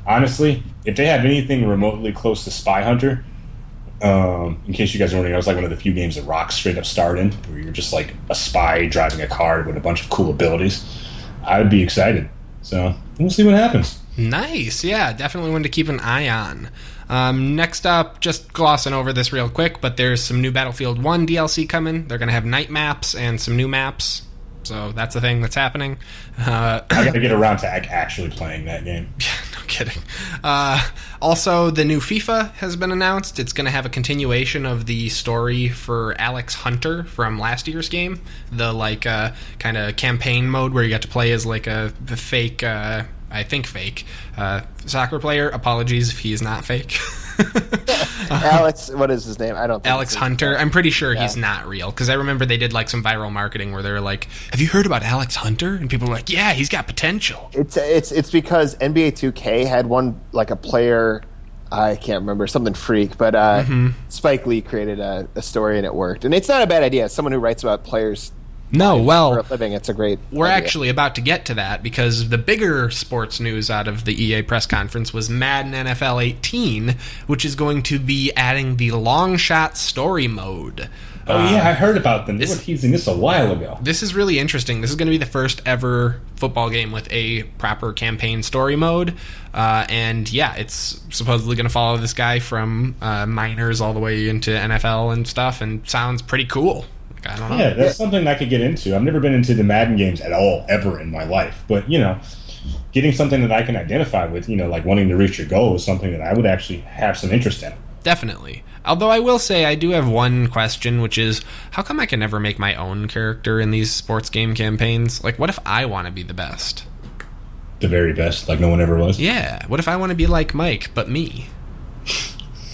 honestly, if they have anything remotely close to Spy Hunter, in case you guys are wondering, that was like one of the few games that Rock straight up starred in, where you're just like a spy driving a car with a bunch of cool abilities. I would be excited. So we'll see what happens. Nice. Yeah, definitely one to keep an eye on. Next up, just glossing over this real quick, but there's some new Battlefield 1 DLC coming. They're going to have night maps and some new maps. So that's a thing that's happening. I got to get around to actually playing that game. Yeah, no kidding. Also, the new FIFA has been announced. It's going to have a continuation of the story for Alex Hunter from last year's game. The, like, kind of campaign mode where you got to play as, like, the fake... I think fake soccer player. Apologies if he is not fake. Alex, what is his name? I don't think Alex Hunter. I'm pretty sure he's not real, because I remember they did like some viral marketing where they were like, "Have you heard about Alex Hunter?" And people were like, "Yeah, he's got potential." It's because NBA 2K had one, like, a player, I can't remember, something freak, but Spike Lee created a story and it worked. And it's not a bad idea. As someone who writes about players No, well, for a living, it's a great we're idea. actually about to get to that, because the bigger sports news out of the EA press conference was Madden NFL 18, which is going to be adding the long shot story mode. Oh, yeah, I heard about them. They were teasing this a while ago. This is really interesting. This is going to be the first ever football game with a proper campaign story mode. And, yeah, it's supposedly going to follow this guy from minors all the way into NFL and stuff, and sounds pretty cool. I don't know. Yeah, that's something I could get into. I've never been into the Madden games at all, ever in my life. But, getting something that I can identify with, like wanting to reach your goal is something that I would actually have some interest in. Definitely. Although I will say I do have one question, which is, how come I can never make my own character in these sports game campaigns? Like, what if I want to be the best? The very best, like no one ever was? Yeah. What if I want to be like Mike, but me?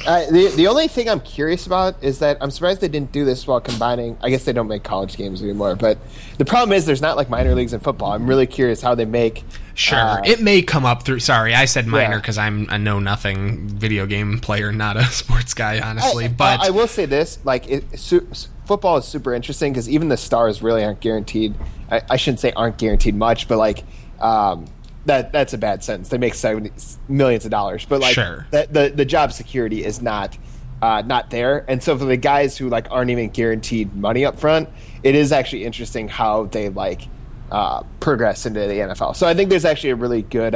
The only thing I'm curious about is that I'm surprised they didn't do this while combining. I guess they don't make college games anymore, but the problem is there's not like minor leagues in football. I'm really curious how they make. Sure, it may come up through. Sorry, I said minor because I'm a know-nothing video game player, not a sports guy, honestly. But I will say this: like, football is super interesting because even the stars really aren't guaranteed. I shouldn't say aren't guaranteed much, but like. That's a bad sentence. They make millions of dollars, but like the job security is not there. And so for the guys who like aren't even guaranteed money up front, it is actually interesting how they like progress into the NFL. So I think there's actually a really good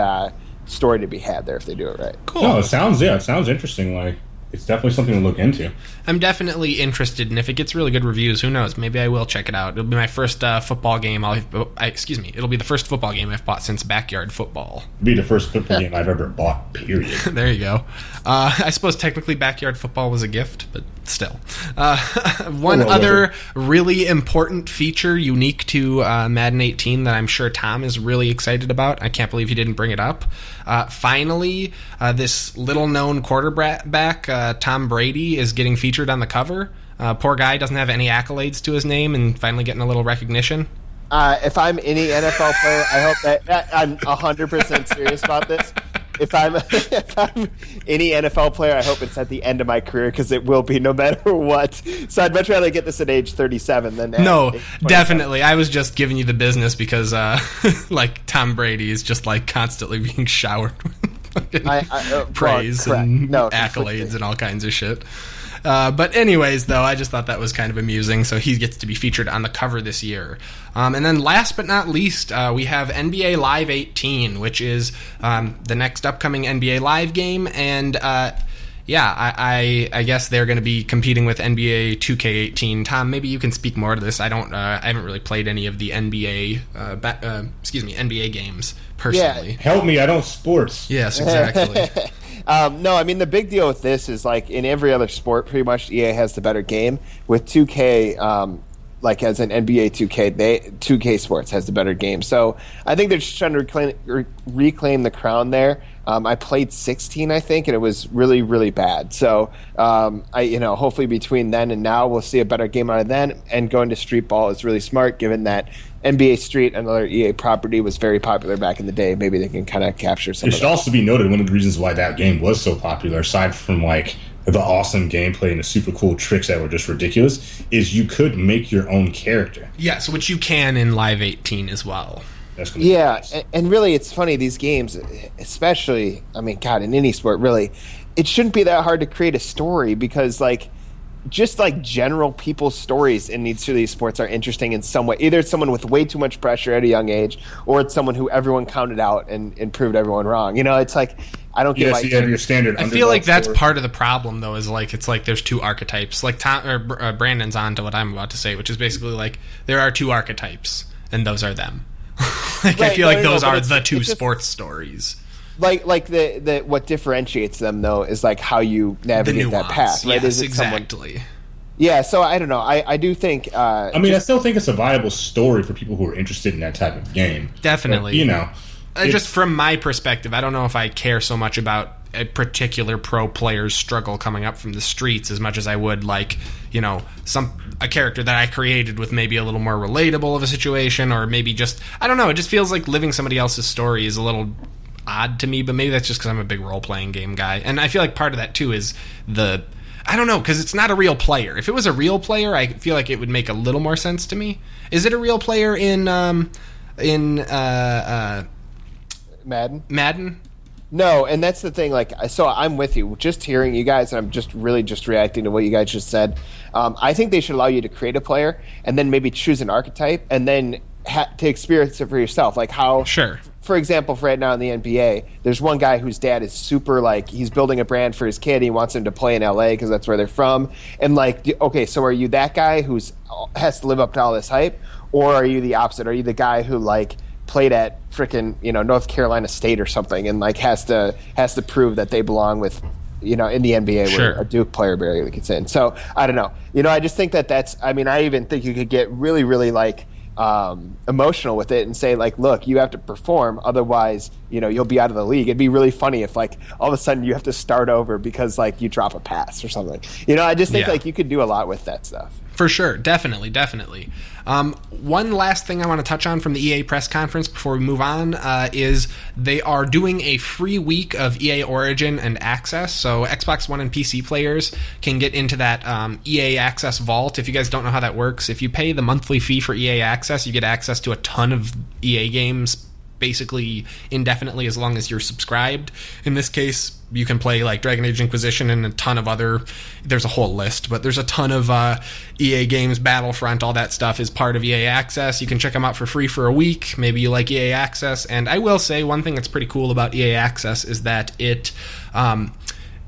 story to be had there if they do it right. Cool. No, it sounds interesting. Like, it's definitely something to look into. I'm definitely interested, and if it gets really good reviews, who knows? Maybe I will check it out. It'll be my first football game. It'll be the first football game I've bought since Backyard Football. It'll be the first football game I've ever bought, period. There you go. I suppose technically Backyard Football was a gift, but still. One other really important feature unique to Madden 18 that I'm sure Tom is really excited about. I can't believe he didn't bring it up. Finally, this little-known quarterback, Tom Brady, is getting featured on the cover. Poor guy doesn't have any accolades to his name and finally getting a little recognition. If I'm any NFL player, I hope that I'm 100% serious about this. If I'm any NFL player, I hope it's at the end of my career, because it will be no matter what. So I'd much rather get this at age 37 than at no, age 27. Definitely. I was just giving you the business because like Tom Brady is just like constantly being showered with praise and accolades and all kinds of shit. But anyways, though, I just thought that was kind of amusing. So he gets to be featured on the cover this year. And then last but not least, we have NBA Live 18, which is the next upcoming NBA Live game. And I guess they're going to be competing with NBA 2K18. Tom, maybe you can speak more to this. I haven't really played any of the NBA games personally. Yeah. Help me, I don't sports. Yes, exactly. No, I mean, the big deal with this is, like, in every other sport, pretty much EA has the better game. With 2K, like, as an NBA 2K Sports has the better game. So I think they're just trying to reclaim the crown there. I played 16, I think, and it was really, really bad. So, hopefully between then and now, we'll see a better game out of then. And going to Street Ball is really smart, given that NBA Street, another EA property, was very popular back in the day. Maybe they can kind of capture some of that. It should also be noted, one of the reasons why that game was so popular, aside from, like, the awesome gameplay and the super cool tricks that were just ridiculous, is you could make your own character. Yes, which you can in Live 18 as well. Yeah, and really, it's funny, these games, especially, I mean, God, in any sport, really, it shouldn't be that hard to create a story, because, like, just like general people's stories in each of these sports are interesting in some way. Either it's someone with way too much pressure at a young age, or it's someone who everyone counted out and proved everyone wrong. You know, it's like, I don't get why you have your standard. I feel like that's part of the problem, though, is like, it's like there's two archetypes. Like Brandon's on to what I'm about to say, which is basically like there are two archetypes, and those are them. Like, right, I feel like those are the two sports stories. Like the what differentiates them, though, is like how you navigate that path, right? Yes, exactly. Yeah, so I don't know. I do think. I still think it's a viable story for people who are interested in that type of game. Definitely. But, just from my perspective, I don't know if I care so much about a particular pro player's struggle coming up from the streets as much as I would, like, a character that I created with maybe a little more relatable of a situation, or maybe just, I don't know, it just feels like living somebody else's story is a little odd to me, but maybe that's just because I'm a big role-playing game guy. And I feel like part of that, too, is I don't know, because it's not a real player. If it was a real player, I feel like it would make a little more sense to me. Is it a real player in Madden? No, and that's the thing. Like, so I'm with you. Just hearing you guys, and I'm just reacting to what you guys just said. I think they should allow you to create a player and then maybe choose an archetype and then to experience it for yourself. Like how, sure. For example, for right now in the NBA, there's one guy whose dad is super, like, he's building a brand for his kid. He wants him to play in LA because that's where they're from. And, like, okay, so are you that guy who has to live up to all this hype, or are you the opposite? Are you the guy who, like, played at frickin', North Carolina State or something, and, like, has to prove that they belong with, in the NBA, sure, where a Duke player barely gets in? So I don't know. I just think that's. I mean, I even think you could get really, really, like, emotional with it and say, like, look, you have to perform, otherwise, you'll be out of the league. It'd be really funny if, like, all of a sudden you have to start over because, like, you drop a pass or something. I just think like you could do a lot with that stuff. For sure. Definitely. One last thing I want to touch on from the EA press conference before we move on is they are doing a free week of EA Origin and Access. So Xbox One and PC players can get into that EA Access vault. If you guys don't know how that works, if you pay the monthly fee for EA Access, you get access to a ton of EA games basically indefinitely as long as you're subscribed. In this case, you can play like Dragon Age Inquisition and a ton of other, there's a whole list, but there's a ton of EA games, Battlefront, all that stuff is part of EA Access. You can check them out for free for a week. Maybe you like EA Access. And I will say one thing that's pretty cool about EA Access is that it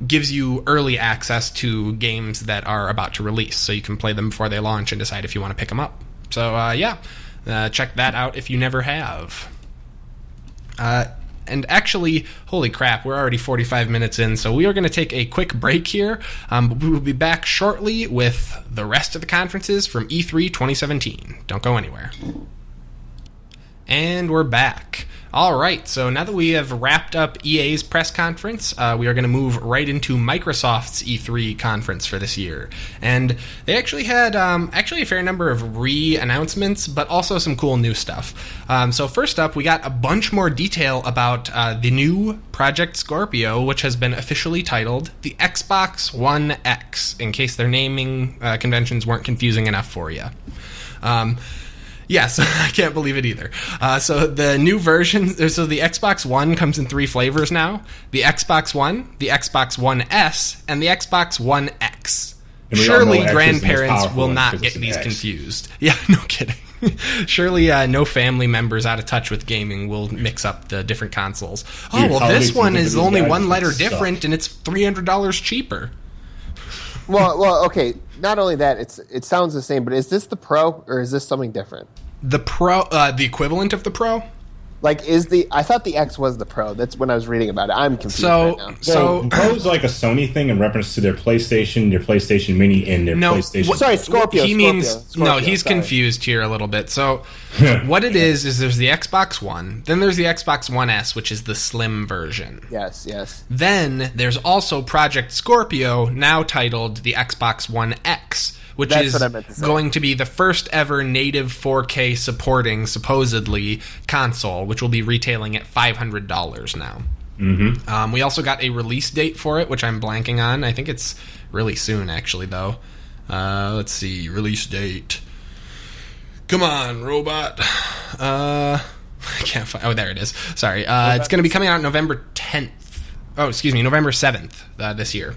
gives you early access to games that are about to release, so you can play them before they launch and decide if you want to pick them up. So check that out if you never have. And actually, holy crap, we're already 45 minutes in, so we are going to take a quick break here. But we will be back shortly with the rest of the conferences from E3 2017. Don't go anywhere. And we're back. All right, so now that we have wrapped up EA's press conference, we are going to move right into Microsoft's E3 conference for this year. And they actually had a fair number of re-announcements, but also some cool new stuff. So first up, we got a bunch more detail about the new Project Scorpio, which has been officially titled the Xbox One X, in case their naming conventions weren't confusing enough for you. Yes, I can't believe it either. So the new version, so the Xbox One comes in 3 flavors now. The Xbox One, the Xbox One S, and the Xbox One X. Surely grandparents will not get these confused. Yeah, no kidding. Surely no family members out of touch with gaming will mix up the different consoles. Oh, well, this one is only one letter different, and it's $300 cheaper. Well, okay. Not only that, it sounds the same, but is this the Pro or is this something different? The Pro, the equivalent of the Pro? Like, I thought the X was the Pro. That's when I was reading about it. I'm confused right now. So Pro's like a Sony thing in reference to their PlayStation Mini, and their PlayStation. Sorry, Scorpio. He's confused here a little bit. So what it is there's the Xbox One, then there's the Xbox One S, which is the slim version. Yes. Then there's also Project Scorpio, now titled the Xbox One X, which is going to be the first ever native 4K supporting, supposedly, console, which will be retailing at $500 now. Mm-hmm. We also got a release date for it, which I'm blanking on. I think it's really soon, actually, though. Let's see, release date. Come on, robot. I can't find... Oh, there it is. Sorry. It's going to be coming out November 10th. Oh, excuse me, November 7th this year.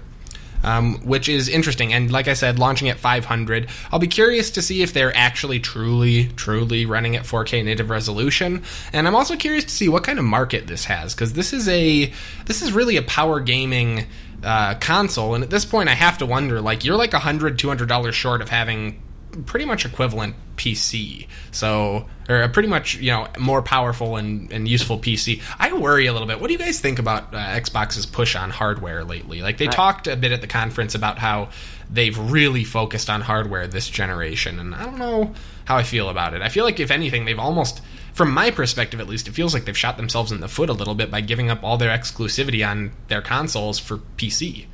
Which is interesting, and like I said, launching at $500. I'll be curious to see if they're actually truly running at 4K native resolution, and I'm also curious to see what kind of market this has, because this is really a power gaming console, and at this point I have to wonder, like, you're like $100-$200 short of having pretty much equivalent PC, or a pretty much, more powerful and useful PC. I worry a little bit. What do you guys think about Xbox's push on hardware lately? Like, they talked a bit at the conference about how they've really focused on hardware this generation, and I don't know how I feel about it. I feel like, if anything, they've almost, from my perspective at least, it feels like they've shot themselves in the foot a little bit by giving up all their exclusivity on their consoles for PC.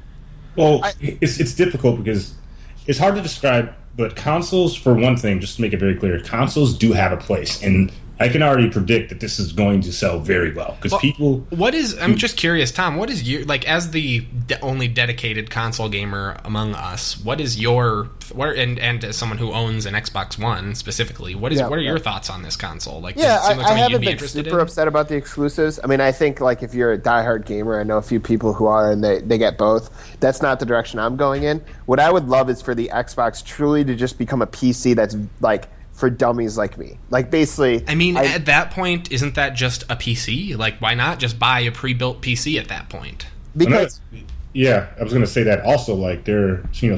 Well, it's difficult because it's hard to describe. But consoles, for one thing, just to make it very clear, consoles do have a place, and I can already predict that this is going to sell very well because people. I'm just curious, Tom. What is your, like, as the only dedicated console gamer among us? What is your and as someone who owns an Xbox One specifically? What are your thoughts on this console? Like, I haven't been super upset about the exclusives. I mean, I think, like, if you're a diehard gamer, I know a few people who are, and they get both. That's not the direction I'm going in. What I would love is for the Xbox truly to just become a PC that's like, for dummies like me. Like, basically... I mean, at that point, isn't that just a PC? Like, why not just buy a pre-built PC at that point? Because... Yeah, I was going to say that also, like,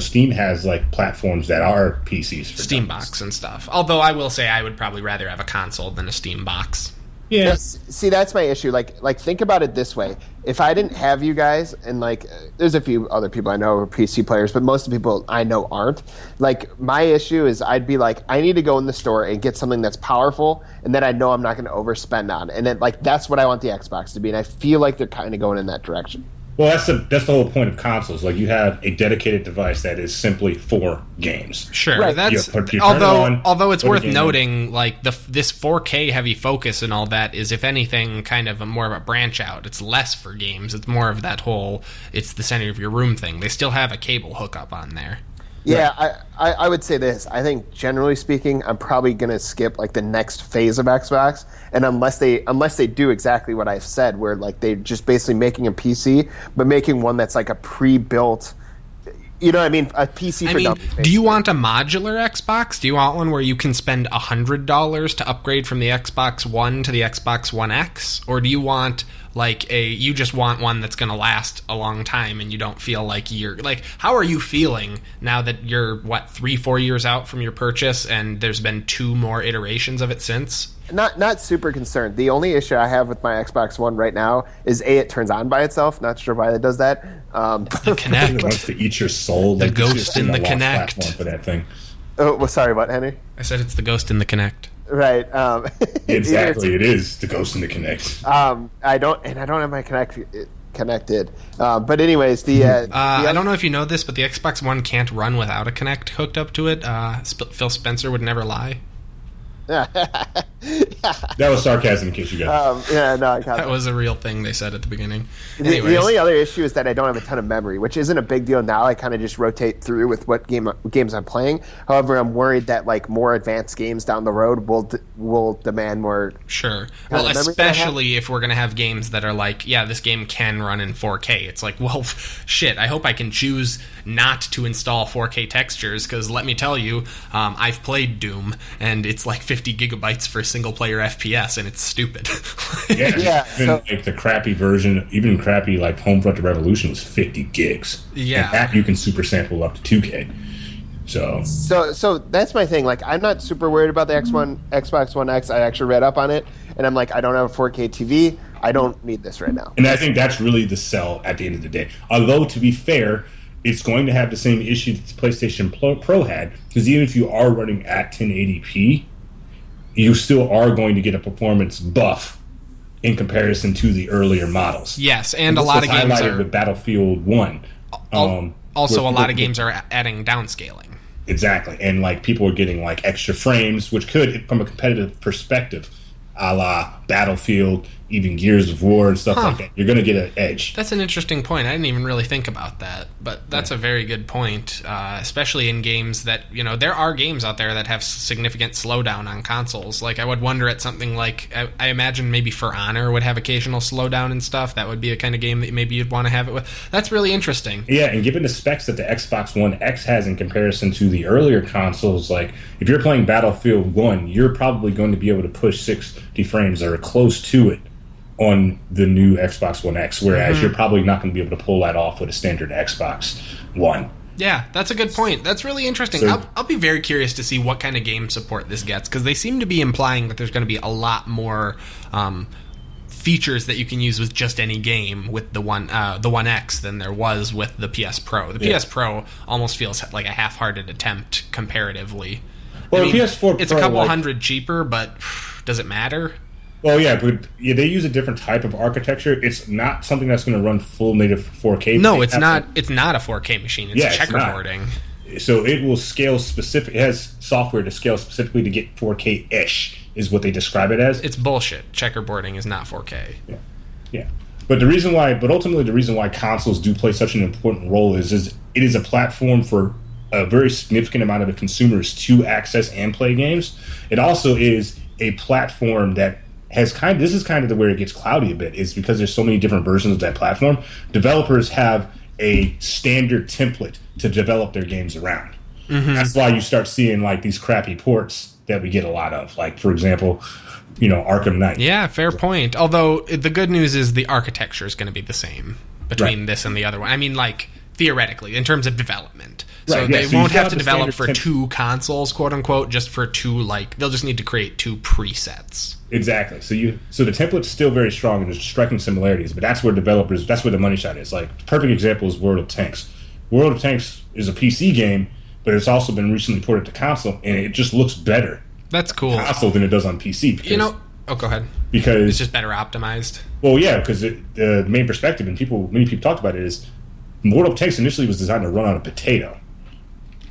Steam has, like, platforms that are PCs for Steam Box and stuff. Although I will say I would probably rather have a console than a Steam Box. Yeah. See, that's my issue. Like, think about it this way. If I didn't have you guys, and, like, there's a few other people I know who are PC players, but most of the people I know aren't. Like, my issue is I'd be like, I need to go in the store and get something that's powerful, and then I know I'm not going to overspend on. And then, like, that's what I want the Xbox to be, and I feel like they're kind of going in that direction. Well, that's the whole point of consoles. Like, you have a dedicated device that is simply for games. Sure, right. Although it's worth noting, like, this 4K heavy focus and all that is, if anything, kind of more of a branch out. It's less for games. It's more of that whole it's the center of your room thing. They still have a cable hookup on there. Yeah, right. I would say this. I think, generally speaking, I'm probably going to skip, like, the next phase of Xbox, and unless they do exactly what I've said, where, like, they're just basically making a PC, but making one that's, like, a pre-built, you know what I mean, a PC for dummies. Do you want a modular Xbox? Do you want one where you can spend $100 to upgrade from the Xbox One to the Xbox One X? Or do you want, like you just want one that's going to last a long time, and you don't feel like you're like, how are you feeling now that you're 3-4 years out from your purchase and there's been 2 more iterations of it since? Not super concerned. The only issue I have with my Xbox One right now is it turns on by itself. Not sure why it does that. The Kinect. It wants to eat your soul. The ghost in the Kinect. Platform for that thing. Oh, well, sorry, what, Henry? I said it's the ghost in the Kinect. Right. Exactly, it is the ghost in the Kinect. I don't have my Kinect connected. But anyways, I don't know if you know this, but the Xbox One can't run without a Kinect hooked up to it. Phil Spencer would never lie. That was sarcasm, in case you guys. I got that was a real thing they said at the beginning. The only other issue is that I don't have a ton of memory, which isn't a big deal now. I kind of just rotate through with what games I'm playing. However, I'm worried that like more advanced games down the road will demand more. Sure. Well, especially if we're going to have games that are like, yeah, this game can run in 4K. It's like, well, shit, I hope I can choose not to install 4K textures, because let me tell you, I've played Doom, and it's like 50 gigabytes for a single-player FPS, and it's stupid. Like the crappy version, even crappy like Homefront to Revolution was 50 gigs. Yeah. And that you can super sample up to 2K. So that's my thing. Like, I'm not super worried about the Xbox One X. I actually read up on it, and I'm like, I don't have a 4K TV. I don't need this right now. And I think that's really the sell at the end of the day. Although, to be fair, it's going to have the same issue that the PlayStation Pro had, because even if you are running at 1080p, you still are going to get a performance buff in comparison to the earlier models. Yes, and a lot of games are with Battlefield 1. Also, a lot of games are adding downscaling. Exactly, and like people are getting like extra frames, which could, from a competitive perspective, a la Battlefield, even Gears of War and stuff like that, you're going to get an edge. That's an interesting point. I didn't even really think about that, but that's a very good point, especially in games that, there are games out there that have significant slowdown on consoles. Like, I would wonder at something like, I imagine maybe For Honor would have occasional slowdown and stuff. That would be a kind of game that maybe you'd want to have it with. That's really interesting. Yeah, and given the specs that the Xbox One X has in comparison to the earlier consoles, like, if you're playing Battlefield 1, you're probably going to be able to push 60 frames or close to it on the new Xbox One X, whereas you're probably not going to be able to pull that off with a standard Xbox One. Yeah, that's a good point. That's really interesting. So, I'll be very curious to see what kind of game support this gets, because they seem to be implying that there's going to be a lot more features that you can use with just any game with the One X than there was with the PS Pro. The PS Pro almost feels like a half-hearted attempt comparatively. Well, the PS4 Pro, it's a couple hundred cheaper, but does it matter? Well, yeah, but they use a different type of architecture. It's not something that's going to run full native 4K. No, it's not. It's not a 4K machine. It's checkerboarding. So it will scale specific. It has software to scale specifically to get 4K-ish, is what they describe it as. It's bullshit. Checkerboarding is not 4K. Yeah. But ultimately the reason why consoles do play such an important role is it is a platform for a very significant amount of the consumers to access and play games. It also is a platform that this is kind of where it gets cloudy a bit, is because there's so many different versions of that platform. Developers have a standard template to develop their games around. That's why you start seeing like these crappy ports that we get a lot of, like, for example, Arkham Knight. Yeah, fair point. Although the good news is the architecture is going to be the same between this and the other one. I mean, like, theoretically, in terms of development. So they won't have to develop for 2 consoles, quote unquote, just for 2, like, they'll just need to create 2 presets. Exactly. So the template's still very strong and there's striking similarities, but that's where the money shot is. Like, perfect example is World of Tanks. World of Tanks is a PC game, but it's also been recently ported to console, and it just looks better. That's cool. On console than it does on PC. Because, go ahead. Because it's just better optimized. Well, yeah, because the main perspective, and many people talked about it, is World of Tanks initially was designed to run on a potato.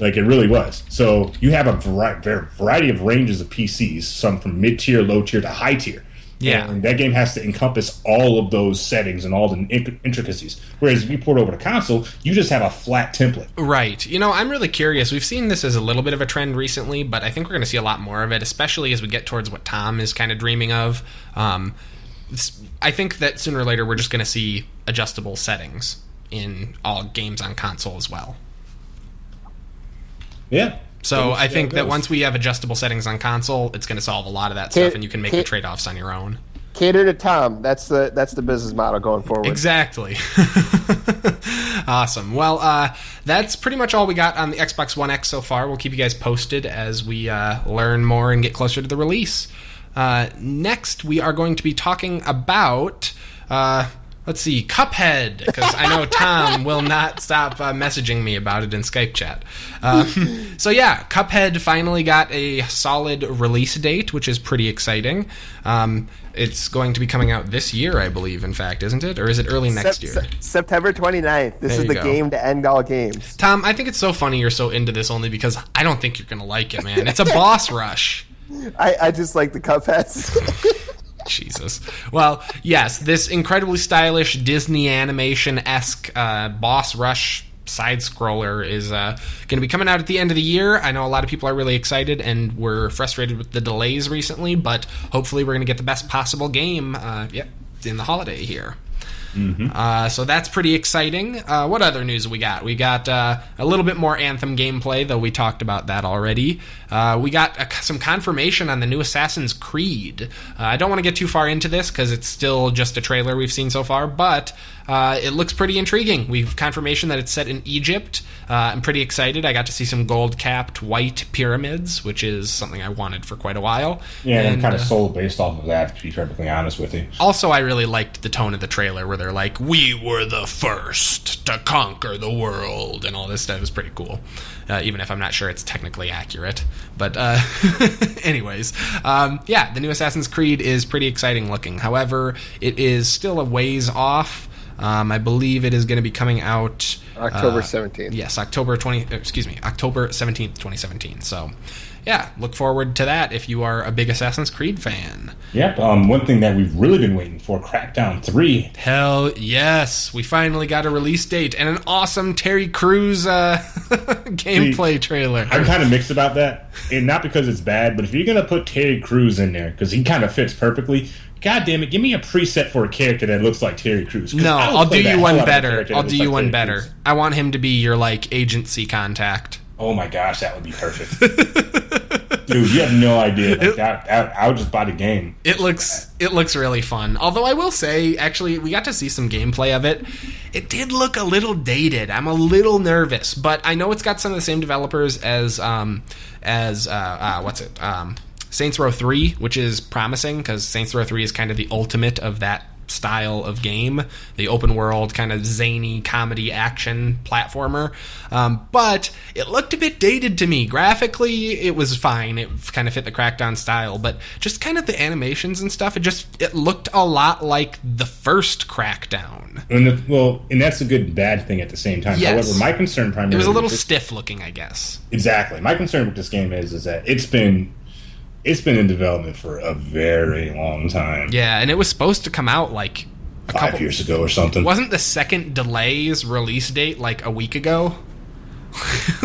Like, it really was. So you have a variety of ranges of PCs, some from mid-tier, low-tier to high-tier. Yeah. And that game has to encompass all of those settings and all the intricacies. Whereas if you port over to console, you just have a flat template. Right. I'm really curious. We've seen this as a little bit of a trend recently, but I think we're going to see a lot more of it, especially as we get towards what Tom is kind of dreaming of. I think that sooner or later we're just going to see adjustable settings in all games on console as well. Yeah. So I think that once we have adjustable settings on console, it's going to solve a lot of that stuff, and you can make the trade-offs on your own. Cater to Tom. That's the business model going forward. Exactly. Awesome. Well, that's pretty much all we got on the Xbox One X so far. We'll keep you guys posted as we learn more and get closer to the release. Next, we are going to be talking about... let's see, Cuphead, because I know Tom will not stop messaging me about it in Skype chat. So yeah, Cuphead finally got a solid release date, which is pretty exciting. It's going to be coming out this year, I believe, in fact, isn't it? Or is it early next year? September 29th. This is the game to end all games. Tom, I think it's so funny you're so into this only because I don't think you're going to like it, man. It's a boss rush. I just like the Cupheads. Jesus. Well, yes, this incredibly stylish Disney animation-esque boss rush side-scroller is going to be coming out at the end of the year. I know a lot of people are really excited, and we're frustrated with the delays recently, but hopefully we're going to get the best possible game in the holiday here. Mm-hmm. So that's pretty exciting. What other news we got? We got a little bit more Anthem gameplay, though we talked about that already. We got some confirmation on the new Assassin's Creed. I don't want to get too far into this because it's still just a trailer we've seen so far, but it looks pretty intriguing. We've confirmation that it's set in Egypt. I'm pretty excited. I got to see some gold-capped white pyramids, which is something I wanted for quite a while. Yeah, and I'm kind of sold based off of that, to be perfectly honest with you. Also, I really liked the tone of the trailer where they're like, we were the first to conquer the world, and all this stuff. It was pretty cool, even if I'm not sure it's technically accurate. But anyways, the new Assassin's Creed is pretty exciting looking. However, it is still a ways off. I believe it is going to be coming out October 17th. Yes, October 17th, 2017. So, yeah, look forward to that if you are a big Assassin's Creed fan. Yep. One thing that we've really been waiting for, Crackdown 3. Hell yes. We finally got a release date and an awesome Terry Crews gameplay trailer. I'm kind of mixed about that. And not because it's bad, but if you're going to put Terry Crews in there, because he kind of fits perfectly, God damn it, give me a preset for a character that looks like Terry Crews. No, I'll do you one better. I want him to be your, agency contact. Oh my gosh, that would be perfect. Dude, you have no idea. I would just buy the game. It looks really fun. Although I will say, actually, we got to see some gameplay of it. It did look a little dated. I'm a little nervous, but I know it's got some of the same developers as Saints Row 3, which is promising because Saints Row 3 is kind of the ultimate of that style of game, the open world kind of zany comedy action platformer, but it looked a bit dated to me. Graphically it was fine, it kind of fit the Crackdown style, but just kind of the animations and stuff, it looked a lot like the first Crackdown. And that's a good and bad thing at the same time. Yes. However, my concern primarily, it was a little stiff looking, I guess. Exactly. My concern with this game is that it's been in development for a very long time. Yeah, and it was supposed to come out 5 years ago or something. Wasn't the second delay's release date a week ago?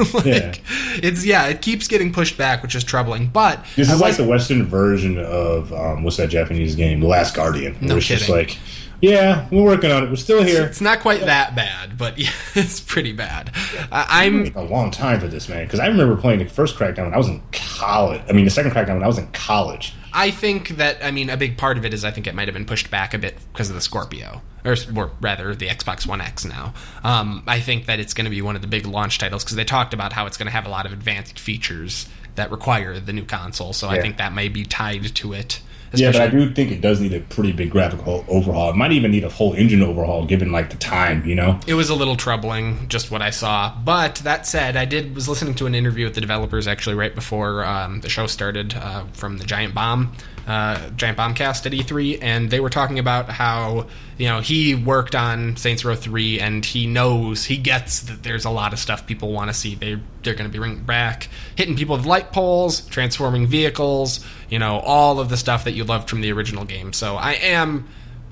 It keeps getting pushed back, which is troubling. But this is like the Western version of what's that Japanese game, The Last Guardian? No kidding. It's just yeah, we're working on it. We're still here. It's not quite that bad, but yeah, it's pretty bad. I'm a long time for this, man, because I remember playing the first Crackdown when I was in college. I mean, the second Crackdown when I was in college. I think that, a big part of it is I think it might have been pushed back a bit because of the Scorpio, or rather the Xbox One X now. I think that it's going to be one of the big launch titles because they talked about how it's going to have a lot of advanced features that require the new console, so I think that may be tied to it. Yeah, but I do think it does need a pretty big graphical overhaul. It might even need a whole engine overhaul, given the time, It was a little troubling, just what I saw. But that said, was listening to an interview with the developers actually right before the show started from the Giant Bombcast at E3, and they were talking about how he worked on Saints Row 3, and he gets that there's a lot of stuff people want to see. They're going to be bringing back hitting people with light poles, transforming vehicles, all of the stuff that you loved from the original game. So I am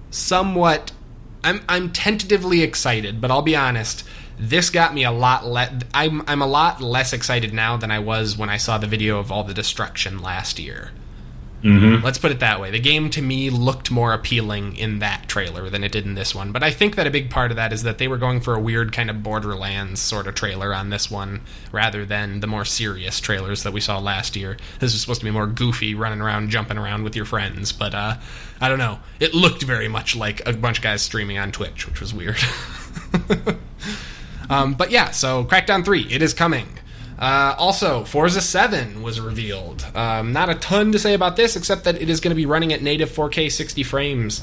somewhat, I'm tentatively excited, but I'll be honest, this got me a lot I'm a lot less excited now than I was when I saw the video of all the destruction last year. Let's put it that way. The game, to me, looked more appealing in that trailer than it did in this one. But I think that a big part of that is that they were going for a weird kind of Borderlands sort of trailer on this one, rather than the more serious trailers that we saw last year. This was supposed to be more goofy, running around, jumping around with your friends. But, I don't know. It looked very much like a bunch of guys streaming on Twitch, which was weird. But yeah, so Crackdown 3, it is coming. Also, Forza 7 was revealed. Not a ton to say about this, except that it is going to be running at native 4K 60 frames,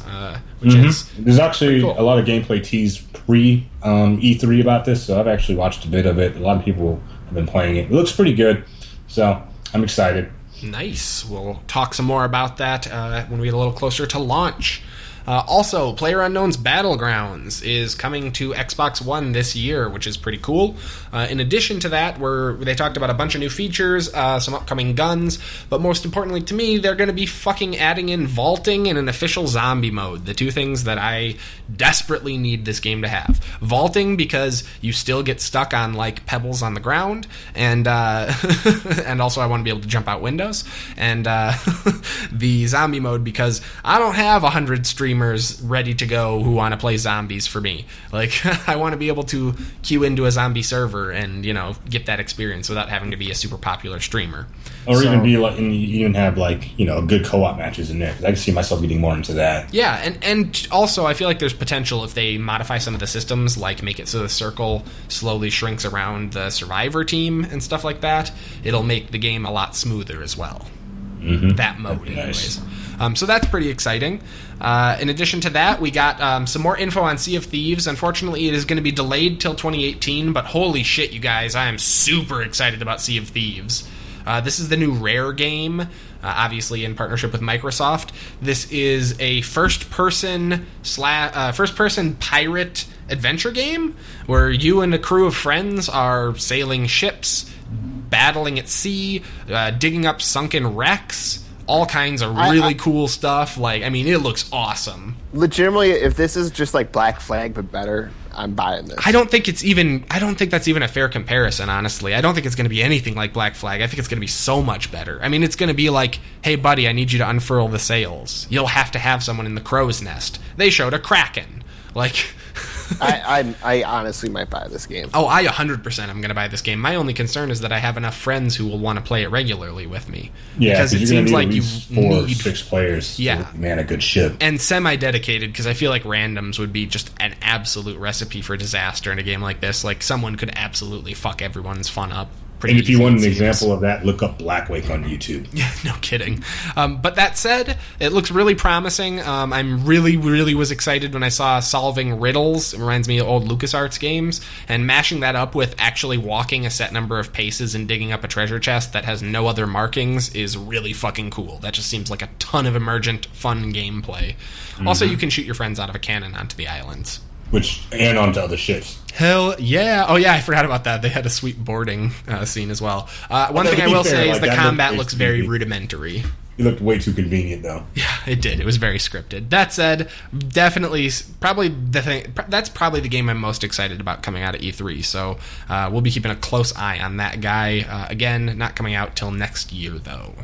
which is There's actually cool. a lot of gameplay teased pre E3 about this, so I've actually watched a bit of it. A lot of people have been playing it. It looks pretty good, so I'm excited. Nice. We'll talk some more about that when we get a little closer to launch. Also, PlayerUnknown's Battlegrounds is coming to Xbox One this year, which is pretty cool. In addition to that, they talked about a bunch of new features, some upcoming guns, but most importantly to me, they're going to be fucking adding in vaulting and an official zombie mode, the two things that I desperately need this game to have. Vaulting, because you still get stuck on, like, pebbles on the ground, and and also I want to be able to jump out windows, and the zombie mode, because I don't have 100 streamers ready to go who want to play zombies for me. Like, I want to be able to queue into a zombie server and, get that experience without having to be a super popular streamer. Or even be like, and you even have good co-op matches in there. 'Cause I can see myself getting more into that. Yeah, and also I feel like there's potential if they modify some of the systems, like make it so the circle slowly shrinks around the survivor team and stuff like that. It'll make the game a lot smoother as well. That mode, anyways. Nice. So that's pretty exciting. In addition to that, we got some more info on Sea of Thieves. Unfortunately, it is going to be delayed till 2018, but holy shit, you guys, I am super excited about Sea of Thieves. This is the new Rare game, obviously in partnership with Microsoft. This is a first-person pirate adventure game where you and a crew of friends are sailing ships, battling at sea, digging up sunken wrecks, all kinds of really cool stuff. It looks awesome. Legitimately, if this is just like Black Flag but better, I'm buying this. I don't think that's even a fair comparison, honestly. I don't think it's going to be anything like Black Flag. I think it's going to be so much better. It's going to be like, hey, buddy, I need you to unfurl the sails. You'll have to have someone in the crow's nest. They showed a kraken. I honestly might buy this game. Oh, I 100% am going to buy this game. My only concern is that I have enough friends who will want to play it regularly with me. Yeah, because it seems like you need 4 or need 6 players to man a good ship. And semi-dedicated, because I feel like randoms would be just an absolute recipe for disaster in a game like this. Like, someone could absolutely fuck everyone's fun up. And if you want an example of that, look up Blackwake on YouTube. Yeah, no kidding. But that said, it looks really promising. I'm really was excited when I saw solving riddles. It reminds me of old LucasArts games. And mashing that up with actually walking a set number of paces and digging up a treasure chest that has no other markings is really fucking cool. That just seems like a ton of emergent, fun gameplay. Also, you can shoot your friends out of a cannon onto the islands. And onto other ships. Hell yeah. Oh yeah, I forgot about that. They had a sweet boarding scene as well. One thing I will say is the combat looks very rudimentary. It looked way too convenient, though. Yeah, it did. It was very scripted. That said, definitely, that's probably the game I'm most excited about coming out of E3, so we'll be keeping a close eye on that guy. Again, not coming out till next year, though.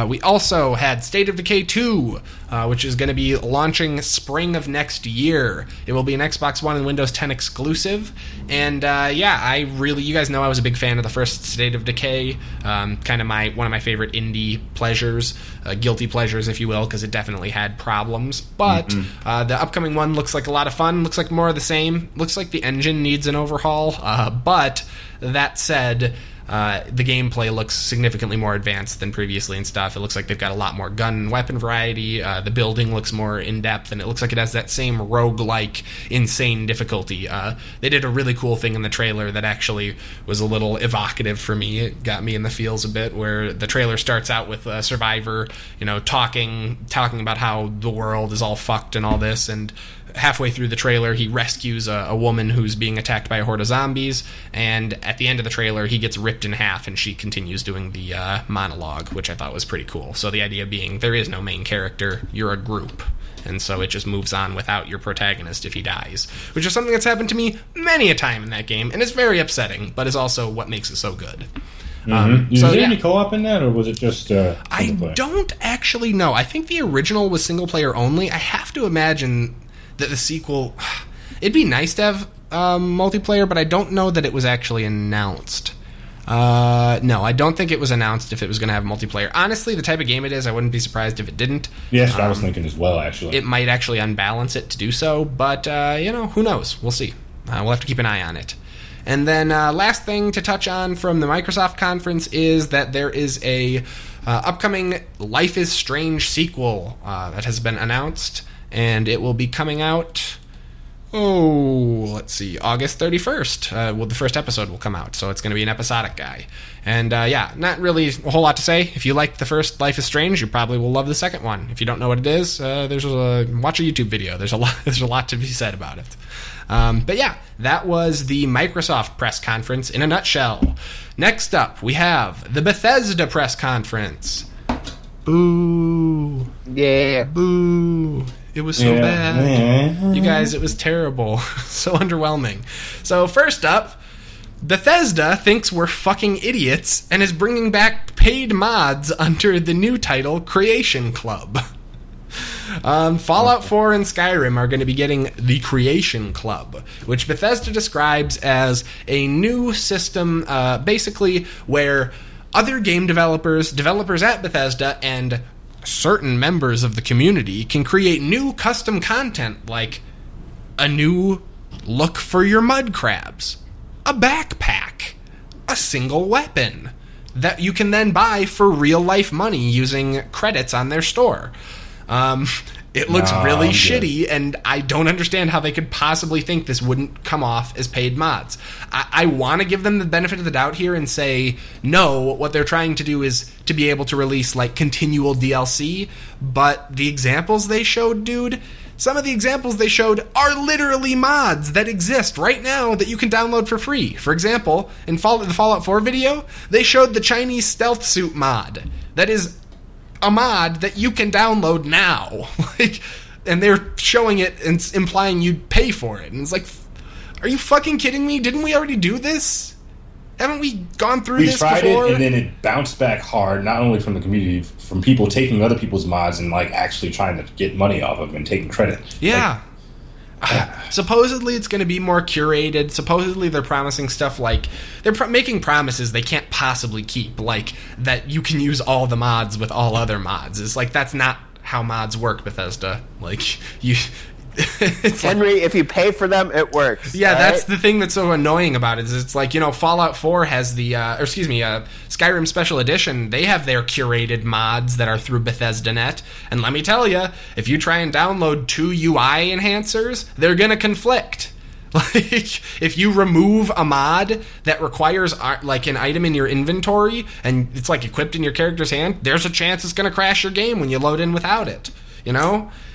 We also had State of Decay 2, which is going to be launching spring of next year. It will be an Xbox One and Windows 10 exclusive. And you guys know I was a big fan of the first State of Decay. Kind of one of my favorite indie pleasures, guilty pleasures, if you will, because it definitely had problems. But the upcoming one looks like a lot of fun. Looks like more of the same. Looks like the engine needs an overhaul. But that said, the gameplay looks significantly more advanced than previously and stuff. It looks like they've got a lot more gun and weapon variety. The building looks more in-depth, and it looks like it has that same roguelike, insane difficulty. They did a really cool thing in the trailer that actually was a little evocative for me. It got me in the feels a bit, where the trailer starts out with a survivor, talking about how the world is all fucked and all this, and halfway through the trailer, he rescues a woman who's being attacked by a horde of zombies, and at the end of the trailer, he gets ripped in half, and she continues doing the monologue, which I thought was pretty cool. So the idea being, there is no main character, you're a group, and so it just moves on without your protagonist if he dies, which is something that's happened to me many a time in that game, and it's very upsetting, but is also what makes it so good. Is there any co-op in that, or was it just I don't actually know. I think the original was single player only. I have to imagine that the sequel... It'd be nice to have multiplayer, but I don't know that it was actually announced. No, I don't think it was announced if it was going to have multiplayer. Honestly, the type of game it is, I wouldn't be surprised if it didn't. Yes, I was thinking as well, actually. It might actually unbalance it to do so, but, who knows? We'll see. We'll have to keep an eye on it. And then last thing to touch on from the Microsoft conference is that there is a upcoming Life is Strange sequel that has been announced, and it will be coming out, let's see, August 31st. The first episode will come out, so it's going to be an episodic guy. And not really a whole lot to say. If you liked the first Life is Strange, you probably will love the second one. If you don't know what it is, watch a YouTube video. There's a lot to be said about it. That was the Microsoft press conference in a nutshell. Next up, we have the Bethesda press conference. Boo. Yeah. Boo. It was so bad. You guys, it was terrible. So underwhelming. So first up, Bethesda thinks we're fucking idiots and is bringing back paid mods under the new title Creation Club. Fallout 4 and Skyrim are going to be getting the Creation Club, which Bethesda describes as a new system, basically where other game developers at Bethesda, and certain members of the community can create new custom content, like a new look for your mud crabs, a backpack, a single weapon that you can then buy for real-life money using credits on their store. It looks really shitty, and I don't understand how they could possibly think this wouldn't come off as paid mods. I want to give them the benefit of the doubt here and say, no, what they're trying to do is to be able to release, like, continual DLC, but the examples they showed, dude, some of the examples they showed are literally mods that exist right now that you can download for free. For example, in the Fallout 4 video, they showed the Chinese stealth suit mod. That is a mod that you can download now. And they're showing it and implying you'd pay for it. And it's like, are you fucking kidding me? Didn't we already do this? Haven't we gone through this before? We tried it, and then it bounced back hard, not only from the community, from people taking other people's mods and, like, actually trying to get money off of them and taking credit. Yeah. Supposedly it's going to be more curated. Supposedly they're promising stuff like... They're making promises they can't possibly keep, like that you can use all the mods with all other mods. It's like, that's not how mods work, Bethesda. Like, you... Henry, if you pay for them, it works. Yeah, that's the thing that's so annoying about it. Is it's like, Fallout 4 has the, Skyrim Special Edition. They have their curated mods that are through Bethesda.net. And let me tell you, if you try and download 2 UI enhancers, they're going to conflict. Like, if you remove a mod that requires, like, an item in your inventory, and it's, like, equipped in your character's hand, there's a chance it's going to crash your game when you load in without it.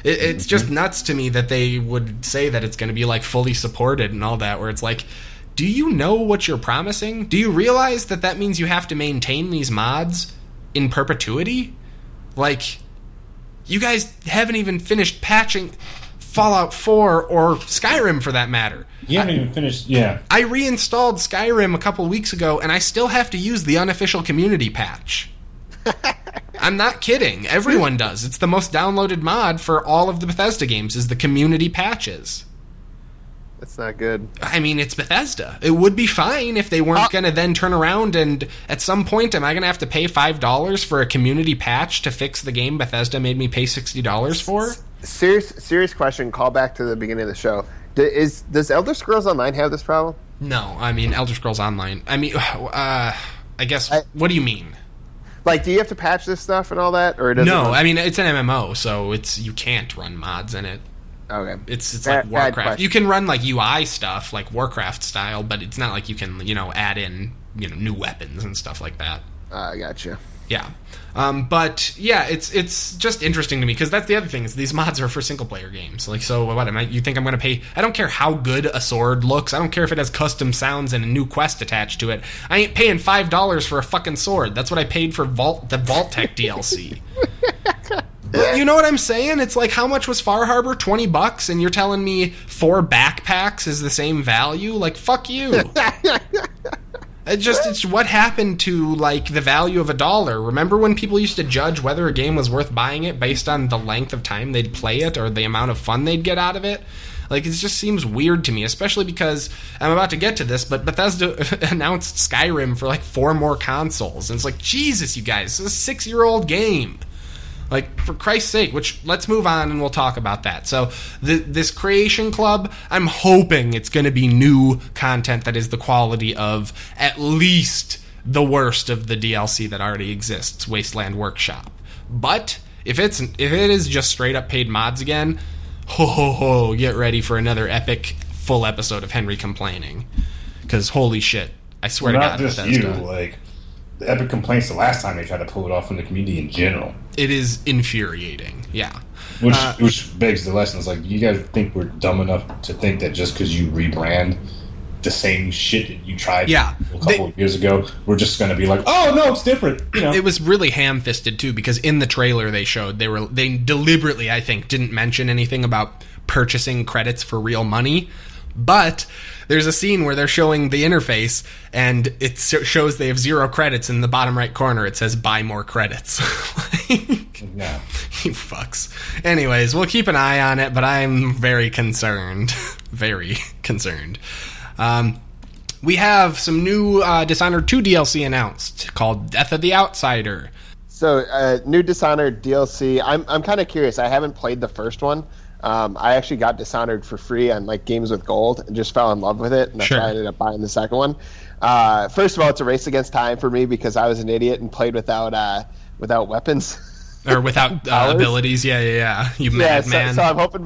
It's just nuts to me that they would say that it's going to be, like, fully supported and all that, where it's like, do you know what you're promising? Do you realize that means you have to maintain these mods in perpetuity? Like, you guys haven't even finished patching Fallout 4 or Skyrim, for that matter. You haven't even finished, yeah. I reinstalled Skyrim a couple weeks ago, and I still have to use the unofficial community patch. I'm not kidding. Everyone does. It's the most downloaded mod for all of the Bethesda games, is the community patches. That's not good. I mean, it's Bethesda. It would be fine if they weren't going to then turn around and, at some point, am I going to have to pay $5 for a community patch to fix the game Bethesda made me pay $60 for? Serious question. Call back to the beginning of the show. Does Elder Scrolls Online have this problem? No. I mean, Elder Scrolls Online. I mean, I guess, what do you mean? Like, do you have to patch this stuff and all that, or does no? I mean, it's an MMO, so you can't run mods in it. Okay, it's like Warcraft. You can run, like, UI stuff, like Warcraft style, but it's not like you can add in new weapons and stuff like that. I gotcha. Yeah. But yeah, it's just interesting to me, because that's the other thing, is these mods are for single player games. Like, so what you think I'm going to pay? I don't care how good a sword looks. I don't care if it has custom sounds and a new quest attached to it. I ain't paying $5 for a fucking sword. That's what I paid for the Vault-Tec DLC. You know what I'm saying? It's like, how much was Far Harbor? $20, and you're telling me 4 backpacks is the same value? Like, fuck you. It's what happened to, like, the value of $1. Remember when people used to judge whether a game was worth buying it based on the length of time they'd play it or the amount of fun they'd get out of it? Like, it just seems weird to me, especially because I'm about to get to this, but Bethesda announced Skyrim for, like, 4 more consoles. And it's like, Jesus, you guys, this is a 6-year-old game. Like, for Christ's sake, which, let's move on and we'll talk about that. So, this Creation Club, I'm hoping it's going to be new content that is the quality of at least the worst of the DLC that already exists, Wasteland Workshop. But, if it is just straight up paid mods again, get ready for another epic full episode of Henry complaining. Because, holy shit, I swear to God, not just Bethesda. you, like... The epic complaints the last time they tried to pull it off from the community in general. It is infuriating, yeah. Which begs the lesson. It's like, you guys think we're dumb enough to think that just because you rebrand the same shit that you tried a couple of years ago, we're just going to be like, oh, no, it's different. You know? It was really ham-fisted, too, because in the trailer they showed, they deliberately, I think, didn't mention anything about purchasing credits for real money. But there's a scene where they're showing the interface, and it shows they have 0 credits. In the bottom right corner, it says, buy more credits. No. You fucks. Anyways, we'll keep an eye on it, but I'm very concerned. Very concerned. We have some new Dishonored 2 DLC announced called Death of the Outsider. So, new Dishonored DLC. I'm kind of curious. I haven't played the first one. I actually got Dishonored for free on like Games with Gold and just fell in love with it, and that's why I ended up buying the second one. First of all, it's a race against time for me because I was an idiot and played without weapons or without abilities. Yeah. You madman. So I'm hoping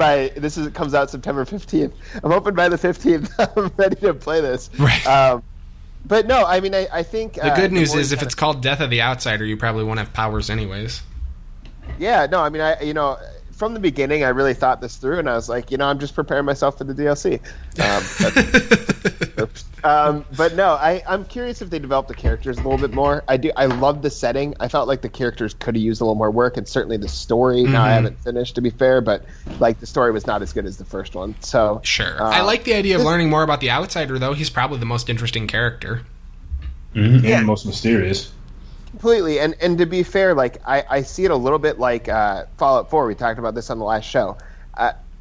comes out September 15th. I'm hoping by the 15th I'm ready to play this. Right. But no, I mean, I think the good news is if it's called Death of the Outsider, you probably won't have powers anyways. Yeah. No, I mean, from the beginning, I really thought this through, and I was like, I'm just preparing myself for the DLC. But no, I'm curious if they develop the characters a little bit more. I love the setting. I felt like the characters could have used a little more work, and certainly the story. Now I haven't finished, to be fair, but like the story was not as good as the first one. So sure, I like the idea of learning more about the Outsider, though. He's probably the most interesting character. Mm-hmm. Yeah, and the most mysterious. Completely, and to be fair, like I see it a little bit like Fallout 4. We talked about this on the last show.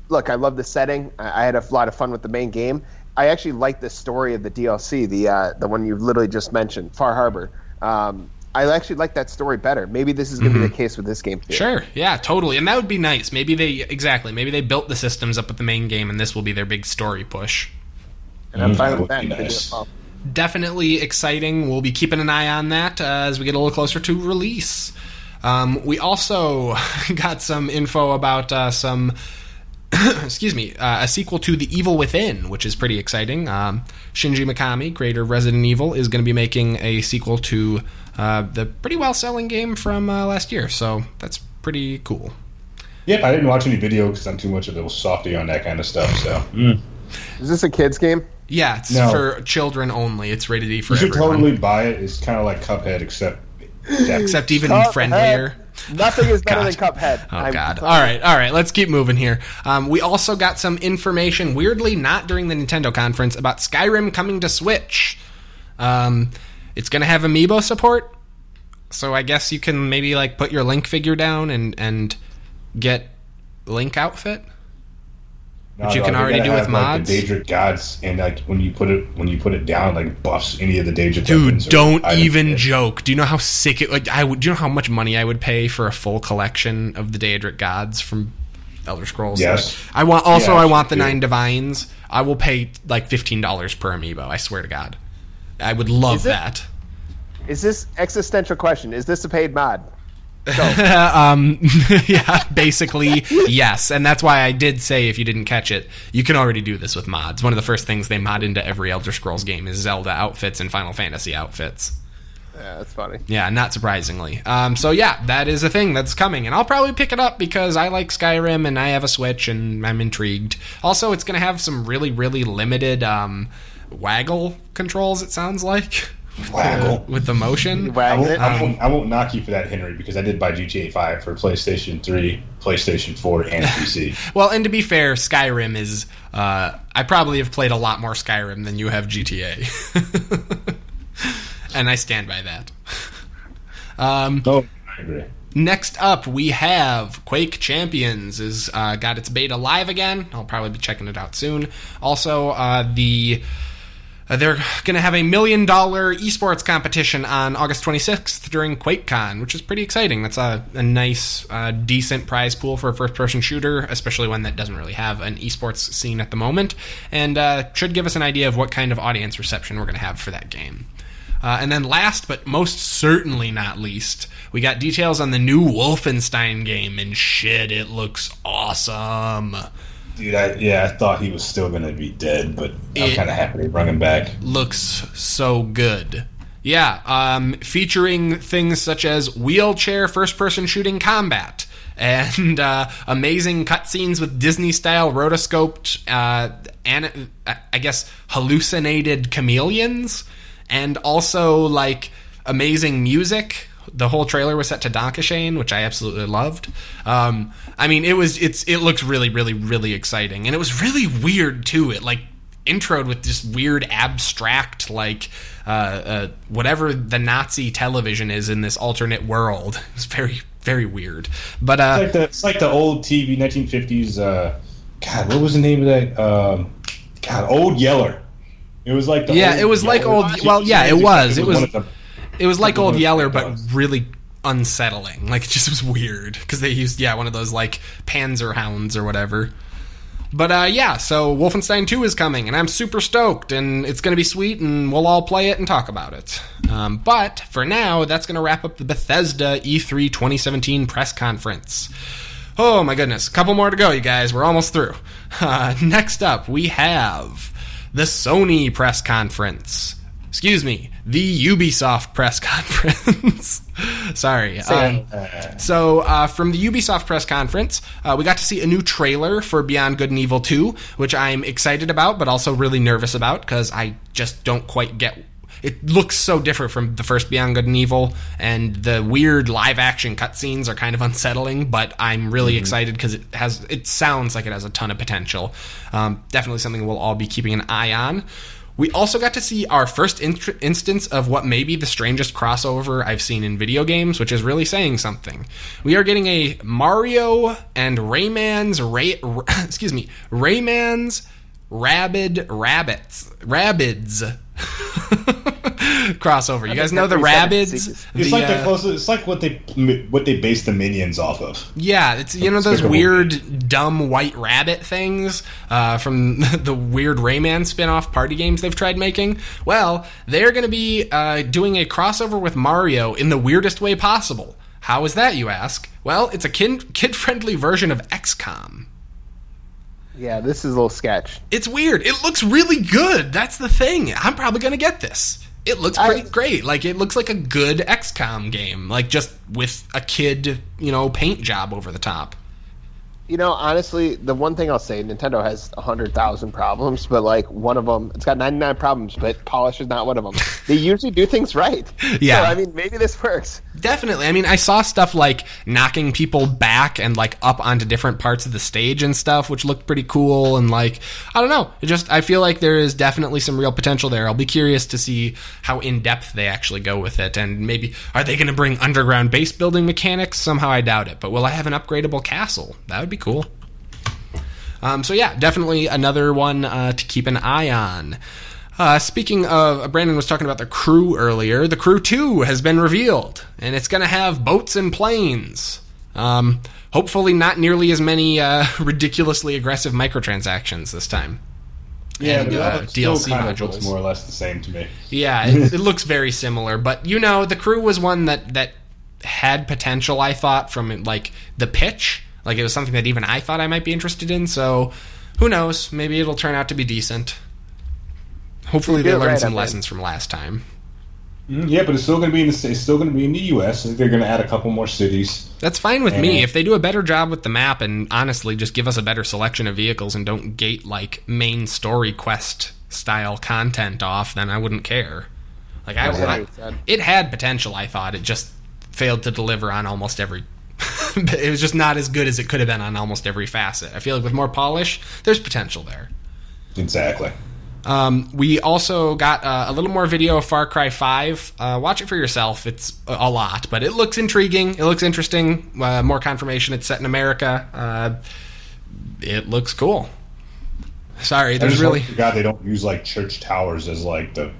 Look, I love the setting. I had a lot of fun with the main game. I actually like the story of the DLC, the one you literally just mentioned, Far Harbor. I actually like that story better. Maybe this is going to be the case with this game too. Sure, yeah, totally, and that would be nice. Maybe they built the systems up with the main game, and this will be their big story push. And I'm fine with that. Nice. Definitely exciting. We'll be keeping an eye on that as we get a little closer to release. We also got some info about a sequel to The Evil Within, which is pretty exciting. Shinji Mikami, creator of Resident Evil, is going to be making a sequel to the pretty well-selling game from last year, so that's pretty cool. Yep, I didn't watch any video because I'm too much of a softy on that kind of stuff, so... Is this a kid's game? Yeah, it's for children only. It's rated E for everyone. You should totally buy it. It's kind of like Cuphead, except even friendlier. Nothing is better than Cuphead. Oh, God. All right. Let's keep moving here. We also got some information, weirdly not during the Nintendo conference, about Skyrim coming to Switch. It's going to have Amiibo support, so I guess you can maybe like put your Link figure down and get Link outfit. Which you can already do with mods. Like, the Daedric gods, and like when you put it down, like buffs any of the Daedric. Dude, don't even joke. Do you know how sick it? Like, do you know how much money I would pay for a full collection of the Daedric gods from Elder Scrolls? Yes. I want the 9 Divines. I will pay like $15 per amiibo. I swear to God, I would love that. Is this existential question? Is this a paid mod? Yeah, basically, yes. And that's why I did say, if you didn't catch it, you can already do this with mods. One of the first things they mod into every Elder Scrolls game is Zelda outfits and Final Fantasy outfits. Yeah, that's funny. Yeah, not surprisingly. So yeah, that is a thing that's coming, and I'll probably pick it up because I like Skyrim and I have a Switch and I'm intrigued. Also, it's going to have some really, really limited waggle controls, it sounds like. Waggle. With the motion. I won't knock you for that, Henry, because I did buy GTA 5 for PlayStation 3, PlayStation 4, and PC. Well, and to be fair, Skyrim is... I probably have played a lot more Skyrim than you have GTA. And I stand by that. I agree. Next up, we have Quake Champions is got its beta live again. I'll probably be checking it out soon. Also, they're going to have a $1 million esports competition on August 26th during QuakeCon, which is pretty exciting. That's a nice, decent prize pool for a first-person shooter, especially one that doesn't really have an esports scene at the moment, and should give us an idea of what kind of audience reception we're going to have for that game. And then last, but most certainly not least, we got details on the new Wolfenstein game, and shit, it looks awesome. Dude, I thought he was still going to be dead, but I'm kind of happy they brought him back. Looks so good. Yeah, featuring things such as wheelchair first-person shooting combat, and amazing cutscenes with Disney-style rotoscoped, I guess, hallucinated chameleons, and also, like, amazing music. The whole trailer was set to Donkashane, which I absolutely loved. I mean, it looks really, really, really exciting, and it was really weird too. It like introed with this weird abstract, like whatever the Nazi television is in this alternate world. It was very, very weird. But it's like the old TV 1950s. God, what was the name of that? Old Yeller. It was like it was like old. Well, yeah, it was. It was like Old Yeller, but really unsettling. Like, it just was weird, because they used, one of those, like, Panzer Hounds or whatever. But, so Wolfenstein 2 is coming, and I'm super stoked, and it's going to be sweet, and we'll all play it and talk about it. But, for now, that's going to wrap up the Bethesda E3 2017 press conference. Oh, my goodness. A couple more to go, you guys. We're almost through. Next up, we have the Sony press conference. Excuse me, the Ubisoft press conference. Sorry. So from the Ubisoft press conference, we got to see a new trailer for Beyond Good and Evil 2, which I'm excited about, but also really nervous about, because I just don't quite get... It looks so different from the first Beyond Good and Evil, and the weird live-action cutscenes are kind of unsettling, but I'm really excited because it sounds like it has a ton of potential. Definitely something we'll all be keeping an eye on. We also got to see our first instance of what may be the strangest crossover I've seen in video games, which is really saying something. We are getting a Mario and Rayman's Rabbids crossover. You guys know the Rabbids? It's like the closest. It's like what they based the Minions off of. Yeah, it's those weird, dumb white rabbit things from the weird Rayman spin-off party games they've tried making. Well, they're going to be doing a crossover with Mario in the weirdest way possible. How is that, you ask? Well, it's a kid-friendly version of XCOM. Yeah, this is a little sketch. It's weird. It looks really good. That's the thing. I'm probably going to get this. It looks pretty great. Like, it looks like a good XCOM game. Like, just with a kid, paint job over the top. Honestly, the one thing I'll say, Nintendo has 100,000 problems, but, like, one of them, it's got 99 problems, but polish is not one of them. They usually do things right. Yeah. So, maybe this works. Definitely. I saw stuff like knocking people back and, like, up onto different parts of the stage and stuff, which looked pretty cool, and, like, I don't know. I feel like there is definitely some real potential there. I'll be curious to see how in-depth they actually go with it, and maybe, are they going to bring underground base building mechanics? Somehow I doubt it, but will I have an upgradable castle? That would be cool. Definitely another one to keep an eye on. Speaking of, Brandon was talking about the Crew earlier. The Crew 2 has been revealed, and it's going to have boats and planes. Hopefully not nearly as many ridiculously aggressive microtransactions this time. Yeah, and, but DLC still kind modules. of looks more or less the same to me. Yeah, it looks very similar, but the Crew was one that had potential, I thought, from like the pitch. Like, it was something that even I thought I might be interested in, so who knows? Maybe it'll turn out to be decent. Hopefully they learned some lessons from last time. Yeah, but it's still going to be in the U.S. I think they're going to add a couple more cities. That's fine with me. If they do a better job with the map and honestly just give us a better selection of vehicles and don't gate like main story quest style content off, then I wouldn't care. Like it had potential, I thought. It just failed to deliver on almost every. It was just not as good as it could have been on almost every facet. I feel like with more polish, there's potential there. Exactly. We also got a little more video of Far Cry 5. Watch it for yourself. It's a lot, but it looks intriguing. It looks interesting. More confirmation it's set in America. It looks cool. Sorry, there's really... God, they don't use, like, church towers as, like, the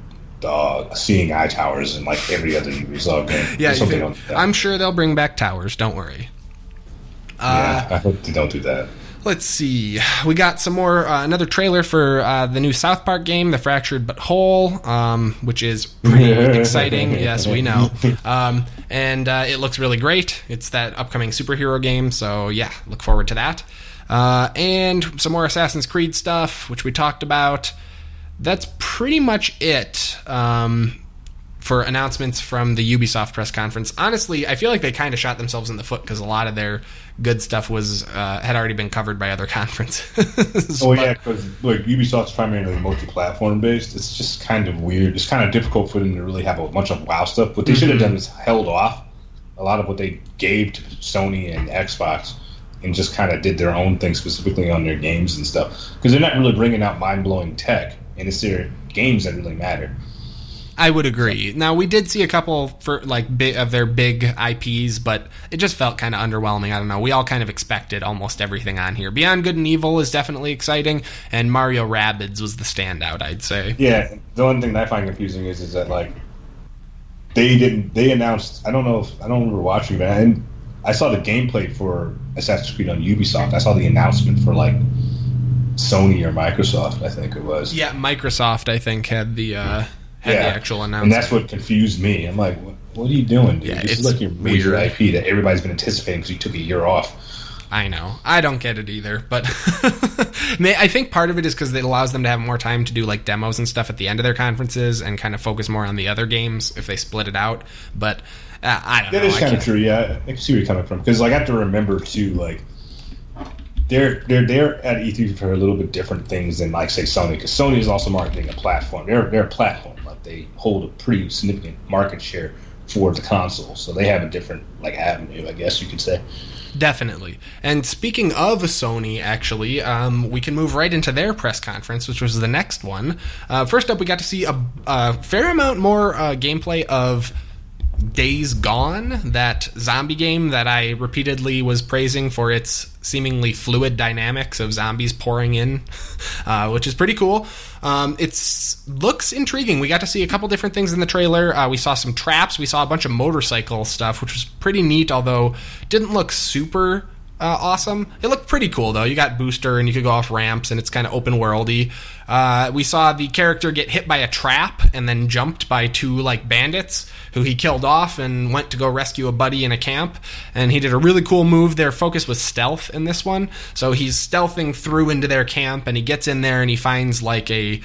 seeing eye towers in, like, every other Ubisoft game. Yeah, I'm sure they'll bring back towers. Don't worry. I hope they don't do that. Let's see. We got some more, another trailer for the new South Park game, The Fractured But Whole, which is pretty exciting. Yes, we know. And it looks really great. It's that upcoming superhero game, so yeah, look forward to that. And some more Assassin's Creed stuff, which we talked about. That's pretty much it for announcements from the Ubisoft press conference. Honestly, I feel like they kind of shot themselves in the foot because a lot of their good stuff was had already been covered by other conferences. Yeah, because Ubisoft's primarily multi-platform based. It's just kind of weird. It's kind of difficult for them to really have a bunch of WoW stuff. What they should have done is held off a lot of what they gave to Sony and Xbox and just kind of did their own thing specifically on their games and stuff. Because they're not really bringing out mind-blowing tech, and it's their games that really matter. I would agree. Now, we did see a couple for of their big IPs, but it just felt kind of underwhelming. I don't know. We all kind of expected almost everything on here. Beyond Good and Evil is definitely exciting, and Mario Rabbids was the standout, I'd say. Yeah, the one thing that I find confusing is that like they announced. I don't remember watching, but I saw the gameplay for Assassin's Creed on Ubisoft. I saw the announcement for like Sony or Microsoft, I think it was. Yeah, Microsoft, I think, had the actual announcement. And that's what confused me. I'm like, what are you doing, dude? Yeah, this is like your major IP that everybody's been anticipating because you took a year off. I know. I don't get it either, but I think part of it is because it allows them to have more time to do like demos and stuff at the end of their conferences and kind of focus more on the other games if they split it out. But I don't know. That is kind of true, yeah. I can see where you're coming from. Because like, I have to remember, too, like, they're at E3 for a little bit different things than, like, say, Sony. Because Sony is also marketing a platform. They're a platform. Like, they hold a pretty significant market share for the console. So they have a different, like, avenue, I guess you could say. Definitely. And speaking of Sony, actually, we can move right into their press conference, which was the next one. First up, we got to see a fair amount more gameplay of Days Gone, that zombie game that I repeatedly was praising for its seemingly fluid dynamics of zombies pouring in, which is pretty cool. It looks intriguing. We got to see a couple different things in the trailer. We saw some traps. We saw a bunch of motorcycle stuff, which was pretty neat, although didn't look super awesome. It looked pretty cool, though. You got booster, and you could go off ramps, and it's kind of open-worldy. We saw the character get hit by a trap and then jumped by two, like, bandits who he killed off and went to go rescue a buddy in a camp. And he did a really cool move. Their focus was stealth in this one. So he's stealthing through into their camp, and he gets in there, and he finds, like, a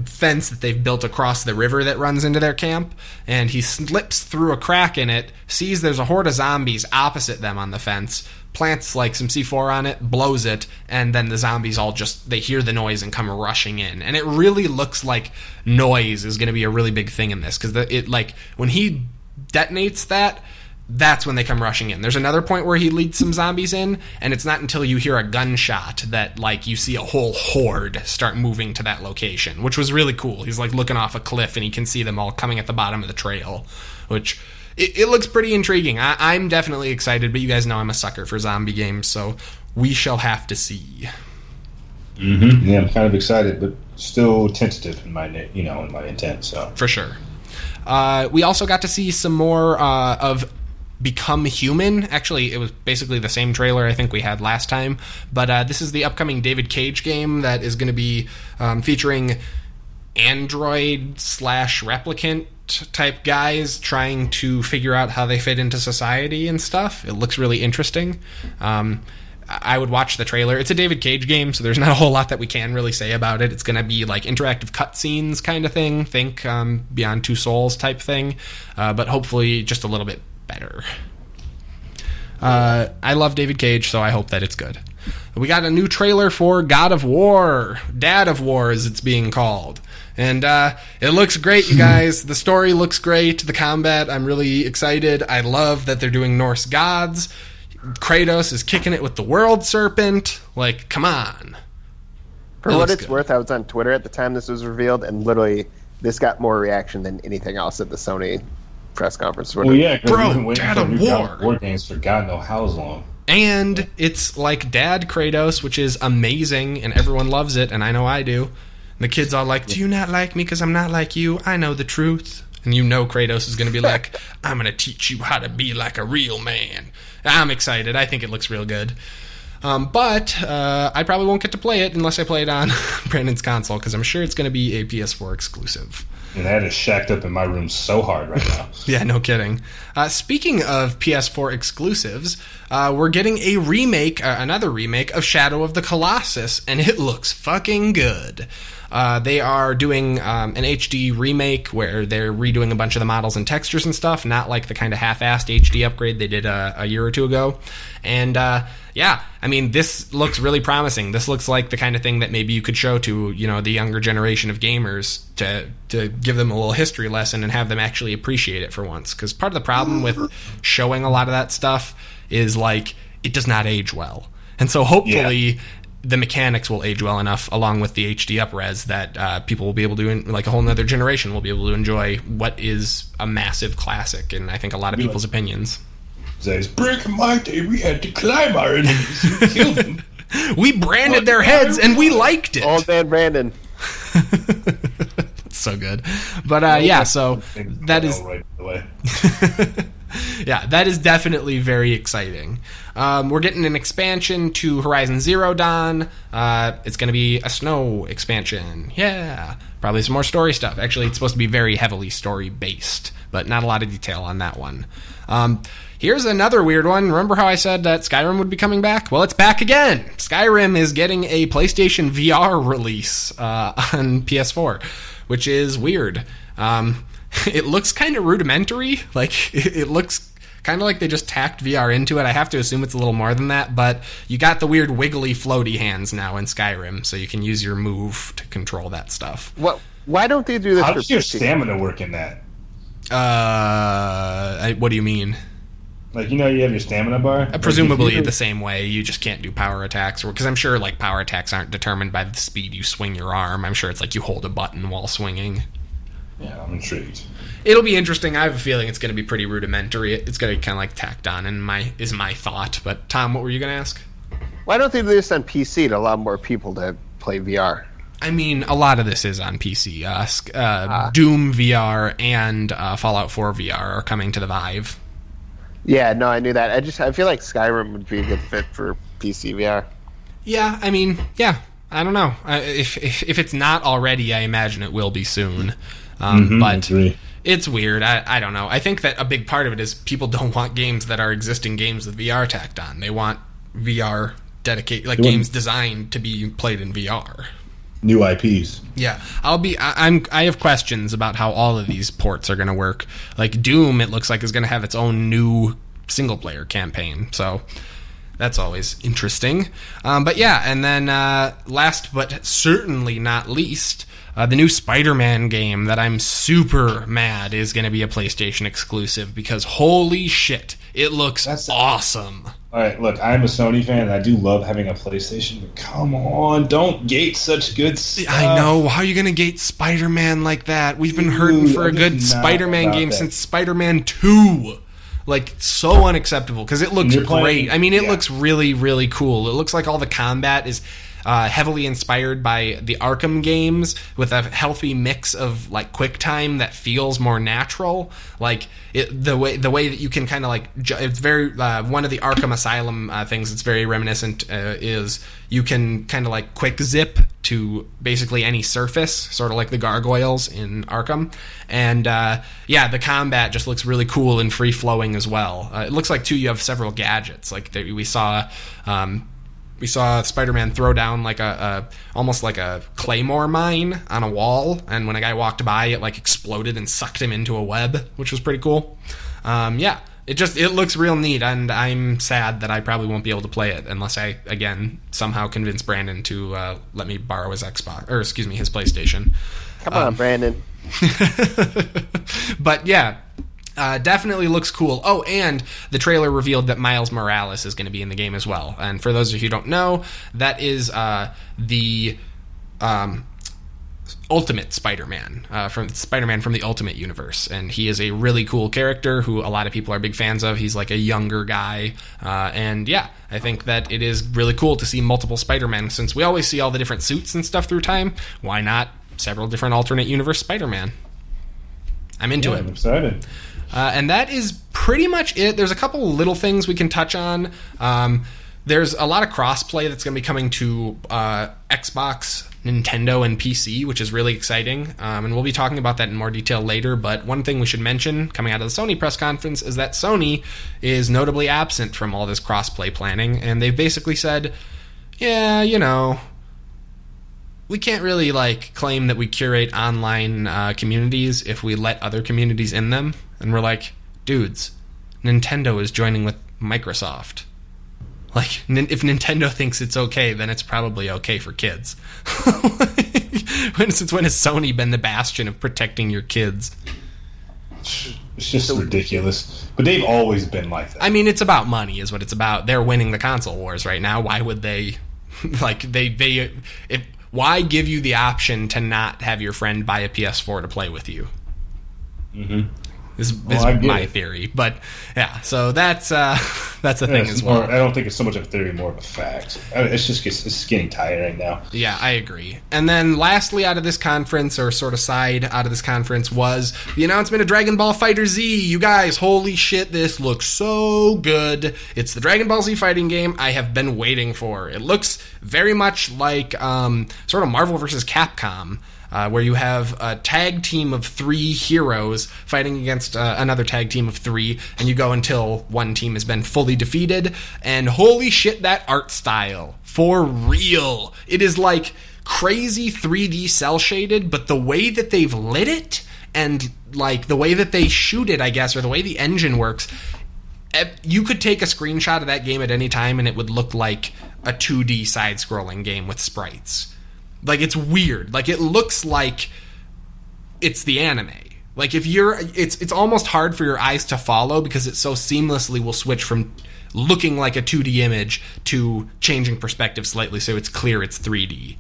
fence that they've built across the river that runs into their camp. And he slips through a crack in it, sees there's a horde of zombies opposite them on the fence, plants like some C4 on it, blows it, and then the zombies all they hear the noise and come rushing in. And it really looks like noise is going to be a really big thing in this, because when he detonates that's when they come rushing in. There's another point where he leads some zombies in, and it's not until you hear a gunshot that like you see a whole horde start moving to that location, which was really cool. He's like looking off a cliff and he can see them all coming at the bottom of the trail, which it looks pretty intriguing. I'm definitely excited, but you guys know I'm a sucker for zombie games, so we shall have to see. Mm-hmm. Yeah, I'm kind of excited, but still tentative in my intent. So for sure. We also got to see some more of Become Human. Actually, it was basically the same trailer I think we had last time, but this is the upcoming David Cage game that is going to be featuring android/replicant type guys trying to figure out how they fit into society and stuff. It looks really interesting. I would watch the trailer. It's a David Cage game, so there's not a whole lot that we can really say about it. It's going to be like interactive cutscenes kind of thing. Think Beyond Two Souls type thing, but hopefully just a little bit better. I love David Cage, so I hope that it's good. We got a new trailer for God of War, Dad of War as it's being called. And it looks great, you guys. The story looks great. The combat, I'm really excited. I love that they're doing Norse gods. Kratos is kicking it with the World Serpent. Like, come on. For what it's worth, I was on Twitter at the time this was revealed, and literally this got more reaction than anything else at the Sony press conference. Well, yeah, bro, Dad of War. War games for God knows how long. And it's like Dad Kratos, which is amazing, and everyone loves it, and I know I do. And the kids all like, do you not like me because I'm not like you? I know the truth. And you know Kratos is going to be like, I'm going to teach you how to be like a real man. I'm excited. I think it looks real good. But I probably won't get to play it unless I play it on Brandon's console, because I'm sure it's going to be a PS4 exclusive. And that is shacked up in my room so hard right now. Yeah, no kidding. Speaking of PS4 exclusives, we're getting a remake, another remake of Shadow of the Colossus, and it looks fucking good. They are doing an HD remake where they're redoing a bunch of the models and textures and stuff, not like the kind of half-assed HD upgrade they did a year or two ago. And yeah, I mean, this looks really promising. This looks like the kind of thing that maybe you could show to, you know, the younger generation of gamers to give them a little history lesson and have them actually appreciate it for once. Because part of the problem with showing a lot of that stuff is, like, it does not age well. And so hopefully the mechanics will age well enough along with the HD up-res that people will be able to, like a whole nother generation, will be able to enjoy what is a massive classic in, I think, a lot of people's opinions. Says, back in my day, we had to climb our enemies and kill them. We branded their heads and we liked it. Old man Brandon. That's so good. But yeah, so that is... Yeah, that is definitely very exciting. We're getting an expansion to Horizon Zero Dawn. It's going to be a snow expansion. Yeah. Probably some more story stuff. Actually, it's supposed to be very heavily story-based, but not a lot of detail on that one. Here's another weird one. Remember how I said that Skyrim would be coming back? Well, it's back again. Skyrim is getting a PlayStation VR release on PS4, which is weird. It looks kind of rudimentary. Like, it looks kind of like they just tacked VR into it. I have to assume it's a little more than that, but you got the weird wiggly floaty hands now in Skyrim, so you can use your move to control that stuff. What? Why don't they do this? How does your stamina work in that? What do you mean? Like, you know, you have your stamina bar? Presumably the same way. You just can't do power attacks. Because I'm sure, like, power attacks aren't determined by the speed you swing your arm. I'm sure it's like you hold a button while swinging. Yeah, I'm intrigued. It'll be interesting. I have a feeling it's going to be pretty rudimentary. It's going to be kind of like tacked on is my thought. But, Tom, what were you going to ask? Why don't they do this on PC to allow more people to play VR? I mean, a lot of this is on PC. Doom VR and Fallout 4 VR are coming to the Vive. Yeah, no, I knew that. I feel like Skyrim would be a good fit for PC VR. Yeah, I mean, yeah, I don't know. If it's not already, I imagine it will be soon. But it's weird. I don't know. I think that a big part of it is people don't want games that are existing games with VR tacked on. They want VR dedicated, like games designed to be played in VR. New IPs. Yeah, I have questions about how all of these ports are going to work. Like Doom, it looks like is going to have its own new single player campaign. So that's always interesting. But yeah, and then last but certainly not least, the new Spider-Man game that I'm super mad is going to be a PlayStation exclusive because holy shit, it looks awesome. All right, look, I'm a Sony fan, and I do love having a PlayStation, but come on, don't gate such good stuff. I know. How are you going to gate Spider-Man like that? We've been hurting for a good Spider-Man game since Spider-Man 2. Like, so unacceptable, because it looks great. I mean, it looks really, really cool. It looks like all the combat is heavily inspired by the Arkham games with a healthy mix of like quick time that feels more natural. Like the way that you can kind of like it's very one of the Arkham Asylum things that's very reminiscent is you can kind of like quick zip to basically any surface, sort of like the gargoyles in Arkham. And yeah, the combat just looks really cool and free flowing as well. It looks like too you have several gadgets. Like we saw Spider-Man throw down like a almost like a claymore mine on a wall, and when a guy walked by, it like exploded and sucked him into a web, which was pretty cool. Yeah, it looks real neat, and I'm sad that I probably won't be able to play it unless I again somehow convince Brandon to let me borrow his Xbox, or excuse me, his PlayStation. Come on, Brandon. But yeah. Definitely looks cool. Oh, and the trailer revealed that Miles Morales is going to be in the game as well. And for those of you who don't know, that is the Ultimate Spider-Man, from Spider-Man from the Ultimate Universe, and he is a really cool character who a lot of people are big fans of. He's like a younger guy, and yeah, I think that it is really cool to see multiple Spider-Men, since we always see all the different suits and stuff through time. Why not several different alternate universe Spider-Man? I'm into it. I'm excited. And that is pretty much it. There's a couple little things we can touch on. There's a lot of crossplay that's going to be coming to Xbox, Nintendo, and PC, which is really exciting. And we'll be talking about that in more detail later. But one thing we should mention coming out of the Sony press conference is that Sony is notably absent from all this crossplay planning. And they've basically said, yeah, you know, we can't really claim that we curate online communities if we let other communities in them. And we're like, dudes, Nintendo is joining with Microsoft. If Nintendo thinks it's okay, then it's probably okay for kids. Since when has Sony been the bastion of protecting your kids? It's just ridiculous. But they've always been like that. I mean, it's about money is what it's about. They're winning the console wars right now. Why would they... why give you the option to not have your friend buy a PS4 to play with you? Mm-hmm. Is my theory, but yeah. So that's a thing as well. I don't think it's so much of a theory, more of a fact. It's getting tiring now. Yeah, I agree. And then lastly, out of this conference, or sort of side out of this conference, was the announcement of Dragon Ball FighterZ. You guys, holy shit, this looks so good! It's the Dragon Ball Z fighting game I have been waiting for. It looks very much like sort of Marvel vs. Capcom. Where you have a tag team of 3 heroes fighting against another tag team of 3, and you go until one team has been fully defeated. And holy shit, that art style. For real. It is like crazy 3D cel-shaded, but the way that they've lit it, and the way that they shoot it, I guess, or the way the engine works, you could take a screenshot of that game at any time, and it would look like a 2D side-scrolling game with sprites. It's weird. It looks like it's the anime. It's almost hard for your eyes to follow because it so seamlessly will switch from looking like a 2D image to changing perspective slightly so it's clear it's 3D.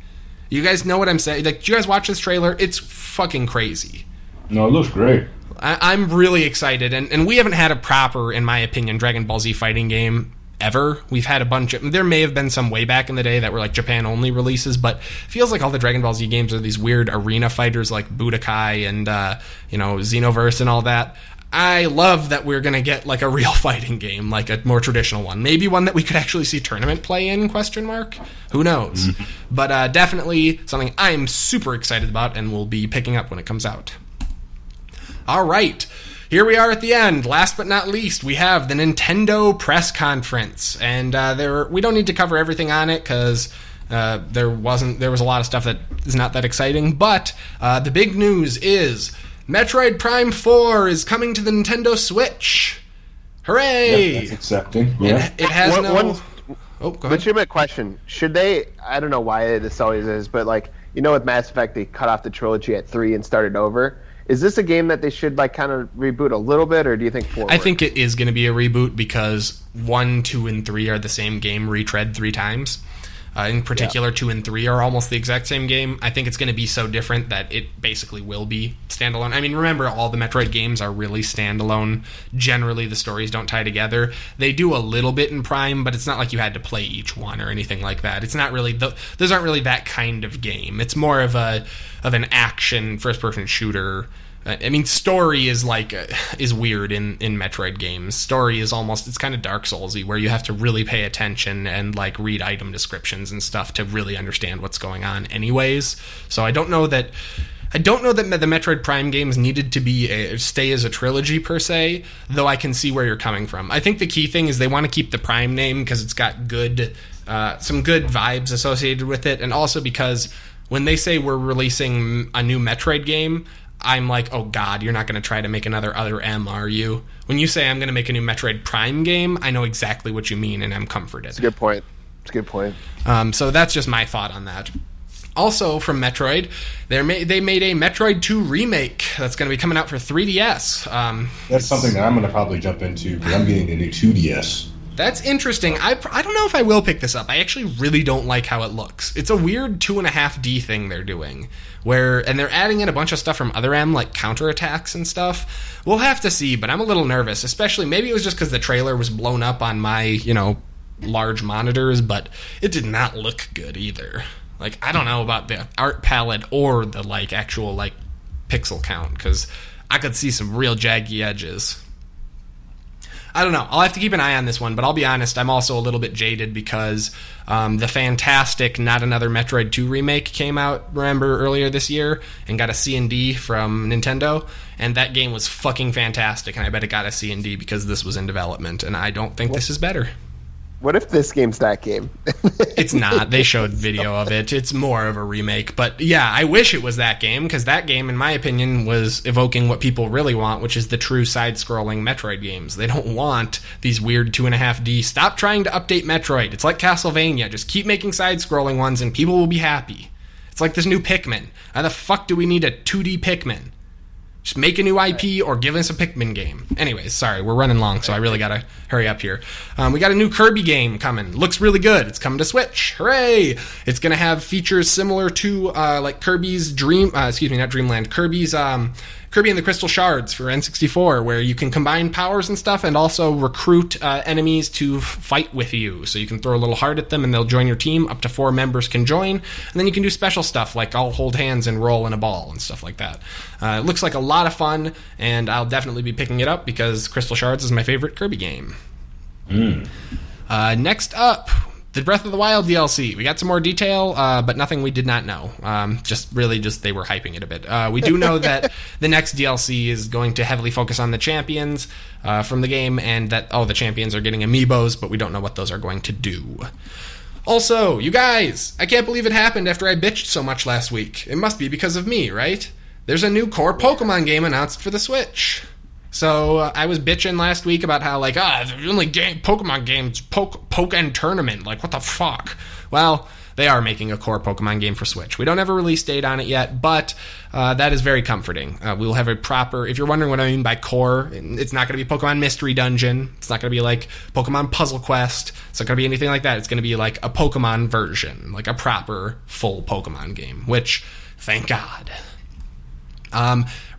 You guys know what I'm saying? Do you guys watch this trailer? It's fucking crazy. No, it looks great. I'm really excited, and we haven't had a proper, in my opinion, Dragon Ball Z fighting game ever. We've had a bunch of... There may have been some way back in the day that were Japan-only releases, but it feels like all the Dragon Ball Z games are these weird arena fighters like Budokai and, Xenoverse and all that. I love that we're going to get a real fighting game, a more traditional one. Maybe one that we could actually see tournament play in, ? Who knows? Mm-hmm. But definitely something I'm super excited about and will be picking up when it comes out. All right. Here we are at the end. Last but not least, we have the Nintendo press conference, and we don't need to cover everything on it because there was a lot of stuff that is not that exciting. But the big news is Metroid Prime 4 is coming to the Nintendo Switch. Hooray! Yep, that's accepting. Yeah. It has one go ahead. Legitimate question: should they? I don't know why this always is, but with Mass Effect, they cut off the trilogy at 3 and started over. Is this a game that they should kind of reboot a little bit, or do you think forward? I think it is going to be a reboot because 1, 2, and 3 are the same game retread 3 times. In particular, 2 and 3 are almost the exact same game. I think it's going to be so different that it basically will be standalone. I mean, remember, all the Metroid games are really standalone. Generally, the stories don't tie together. They do a little bit in Prime, but it's not like you had to play each one or anything like that. It's not really... Those aren't really that kind of game. It's more of an action first-person shooter. I mean, story is is weird in Metroid games. Story is it's kind of Dark Soulsy, where you have to really pay attention and read item descriptions and stuff to really understand what's going on anyways. So I don't know that the Metroid Prime games needed to stay as a trilogy per se, though I can see where you're coming from. I think the key thing is they want to keep the Prime name because it's got some good vibes associated with it, and also because when they say we're releasing a new Metroid game, I'm like, oh god, you're not going to try to make another Other M, are you? When you say I'm going to make a new Metroid Prime game, I know exactly what you mean, and I'm comforted. It's a good point. So that's just my thought on that. Also, from Metroid, they made a Metroid 2 remake that's going to be coming out for 3DS. That's something that I'm going to probably jump into, because I'm getting a new 2DS. That's interesting. I don't know if I will pick this up. I actually really don't like how it looks. It's a weird 2.5D thing they're doing, and they're adding in a bunch of stuff from Other M, like counterattacks and stuff. We'll have to see, but I'm a little nervous, especially maybe it was just because the trailer was blown up on my, large monitors, but it did not look good either. Like, I don't know about the art palette or the, actual, pixel count, because I could see some real jaggy edges. I don't know. I'll have to keep an eye on this one, but I'll be honest, I'm also a little bit jaded because the fantastic Not Another Metroid 2 remake came out, remember, earlier this year, and got a C&D from Nintendo, and that game was fucking fantastic, and I bet it got a C&D because this was in development, and I don't think this is better. What if this game's that game? It's not. They showed video of it. It's more of a remake. But yeah, I wish it was that game, because that game, in my opinion, was evoking what people really want, which is the true side-scrolling Metroid games. They don't want these weird 2.5D. Stop trying to update Metroid. It's like Castlevania. Just keep making side-scrolling ones and people will be happy. It's like this new Pikmin. How the fuck do we need a 2D Pikmin? Just make a new IP or give us a Pikmin game. Anyways, sorry, we're running long, so I really gotta hurry up here. We got a new Kirby game coming. Looks really good. It's coming to Switch. Hooray! It's gonna have features similar to Kirby's Kirby's Kirby and the Crystal Shards for N64, where you can combine powers and stuff and also recruit enemies to fight with you. So you can throw a little heart at them and they'll join your team. Up to 4 members can join. And then you can do special stuff like I'll hold hands and roll in a ball and stuff like that. It looks like a lot of fun, and I'll definitely be picking it up because Crystal Shards is my favorite Kirby game. Next up, the Breath of the Wild DLC. We got some more detail, but nothing we did not know. Just they were hyping it a bit. We do know that the next DLC is going to heavily focus on the champions from the game, and that the champions are getting amiibos, but we don't know what those are going to do. Also, you guys, I can't believe it happened after I bitched so much last week. It must be because of me, right? There's a new core Pokemon game announced for the Switch. So I was bitching last week about how, the only Pokemon game's Pokken Tournament. What the fuck? Well, they are making a core Pokemon game for Switch. We don't have a release date on it yet, but that is very comforting. We'll have a proper... If you're wondering what I mean by core, it's not going to be Pokemon Mystery Dungeon. It's not going to be like Pokemon Puzzle Quest. It's not going to be anything like that. It's going to be like a Pokemon version, like a proper, full Pokemon game, which, thank God.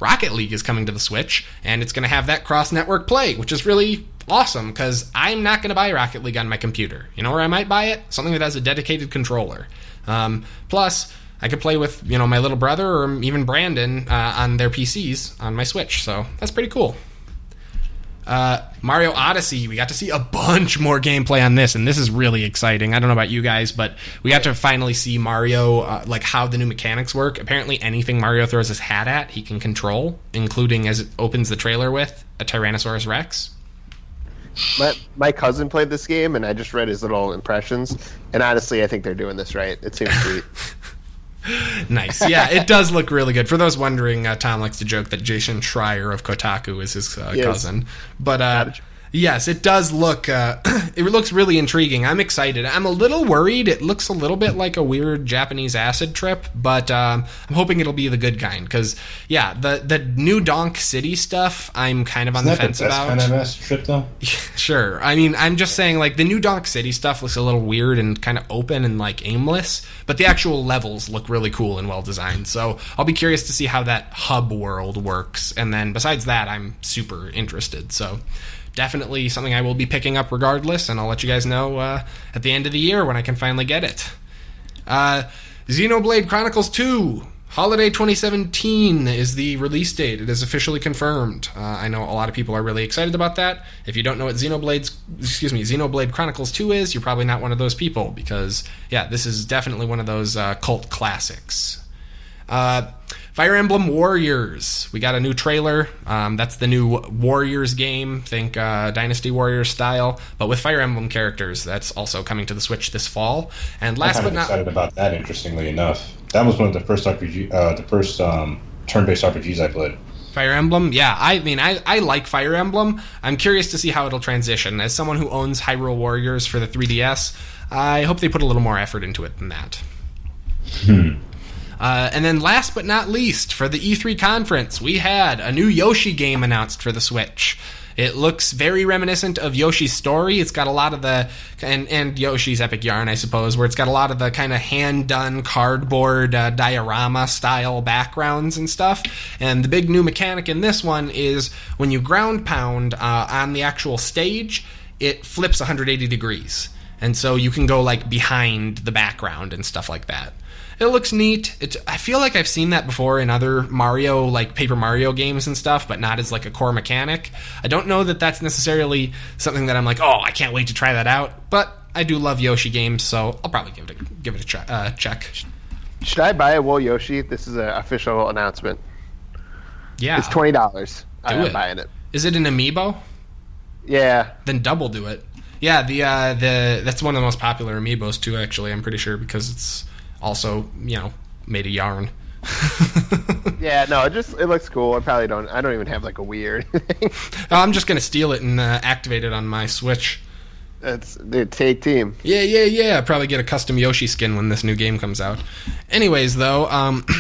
Rocket League is coming to the Switch, and it's going to have that cross-network play, which is really awesome, because I'm not going to buy Rocket League on my computer. You know where I might buy it? Something that has a dedicated controller. Plus, I could play with, my little brother or even Brandon on their PCs on my Switch, so that's pretty cool. Mario Odyssey, we got to see a bunch more gameplay on this, and this is really exciting. I don't know about you guys, but we got to finally see Mario, how the new mechanics work. Apparently anything Mario throws his hat at, he can control, including, as it opens the trailer with, a Tyrannosaurus Rex. My cousin played this game, and I just read his little impressions, and honestly, I think they're doing this right. It seems sweet. Nice. Yeah, it does look really good. For those wondering, Tom likes to joke that Jason Schreier of Kotaku is his cousin. But yes, it does look... it looks really intriguing. I'm excited. I'm a little worried. It looks a little bit like a weird Japanese acid trip, but I'm hoping it'll be the good kind. Because, yeah, the new Donk City stuff, I'm kind of on the fence about. Isn't that the best kind of acid trip, though? Sure. I mean, I'm just saying, the new Donk City stuff looks a little weird and kind of open and, aimless. But the actual levels look really cool and well-designed. So I'll be curious to see how that hub world works. And then, besides that, I'm super interested. So... definitely something I will be picking up regardless, and I'll let you guys know at the end of the year when I can finally get it. Xenoblade Chronicles 2, Holiday 2017 is the release date. It is officially confirmed. I know a lot of people are really excited about that. If you don't know what Xenoblade Chronicles 2 is, you're probably not one of those people, because, yeah, this is definitely one of those cult classics. Fire Emblem Warriors. We got a new trailer. That's the new Warriors game. Think Dynasty Warriors style, but with Fire Emblem characters. That's also coming to the Switch this fall. And last but not... I'm excited about that, interestingly enough. That was one of the first turn-based RPGs I played. Fire Emblem? Yeah, I mean, I like Fire Emblem. I'm curious to see how it'll transition. As someone who owns Hyrule Warriors for the 3DS, I hope they put a little more effort into it than that. And then last but not least, for the E3 conference, we had a new Yoshi game announced for the Switch. It looks very reminiscent of Yoshi's Story. It's got a lot of the, and Yoshi's Epic Yarn, I suppose, where it's got a lot of the kind of hand-done cardboard diorama-style backgrounds and stuff. And the big new mechanic in this one is when you ground pound on the actual stage, it flips 180 degrees. And so you can go, like, behind the background and stuff like that. It looks neat. I feel like I've seen that before in other Mario, like Paper Mario games and stuff, but not as like a core mechanic. I don't know that that's necessarily something that I'm like, oh, I can't wait to try that out. But I do love Yoshi games, so I'll probably give it a check. Should I buy a Wool Yoshi? This is an official announcement. Yeah, it's $20. I'm it. buying it. Is it an amiibo? Yeah. Then double do it. Yeah, the that's one of the most popular amiibos too. Actually, I'm pretty sure because it's also, made of yarn. Yeah, no, it looks cool. I don't even have like a Wii or anything. I'm just gonna steal it and activate it on my Switch. That's the take team. Yeah. Probably get a custom Yoshi skin when this new game comes out. Anyways, though,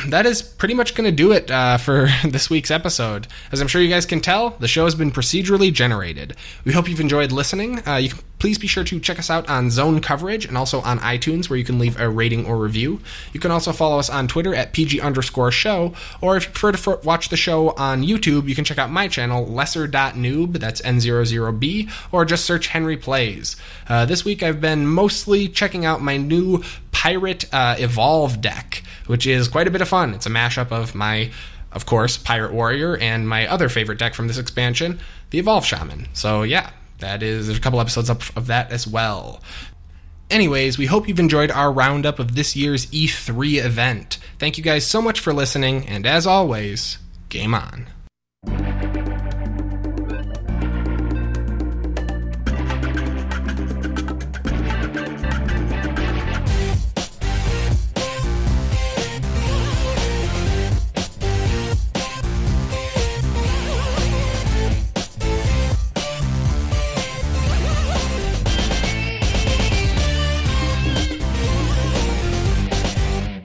that is pretty much going to do it for this week's episode. As I'm sure you guys can tell, the show has been procedurally generated. We hope you've enjoyed listening. You can please be sure to check us out on Zone Coverage and also on iTunes, where you can leave a rating or review. You can also follow us on Twitter at PG_show, or if you prefer to watch the show on YouTube, you can check out my channel, lesser.noob, that's N00B, or just search Henry Plays. This week I've been mostly checking out my new Pirate Evolve deck, which is quite a bit of fun. It's a mashup of my, of course, Pirate Warrior and my other favorite deck from this expansion, the Evolve Shaman. So yeah, there's a couple episodes up of that as well. Anyways, we hope you've enjoyed our roundup of this year's E3 event. Thank you guys so much for listening, and as always, game on.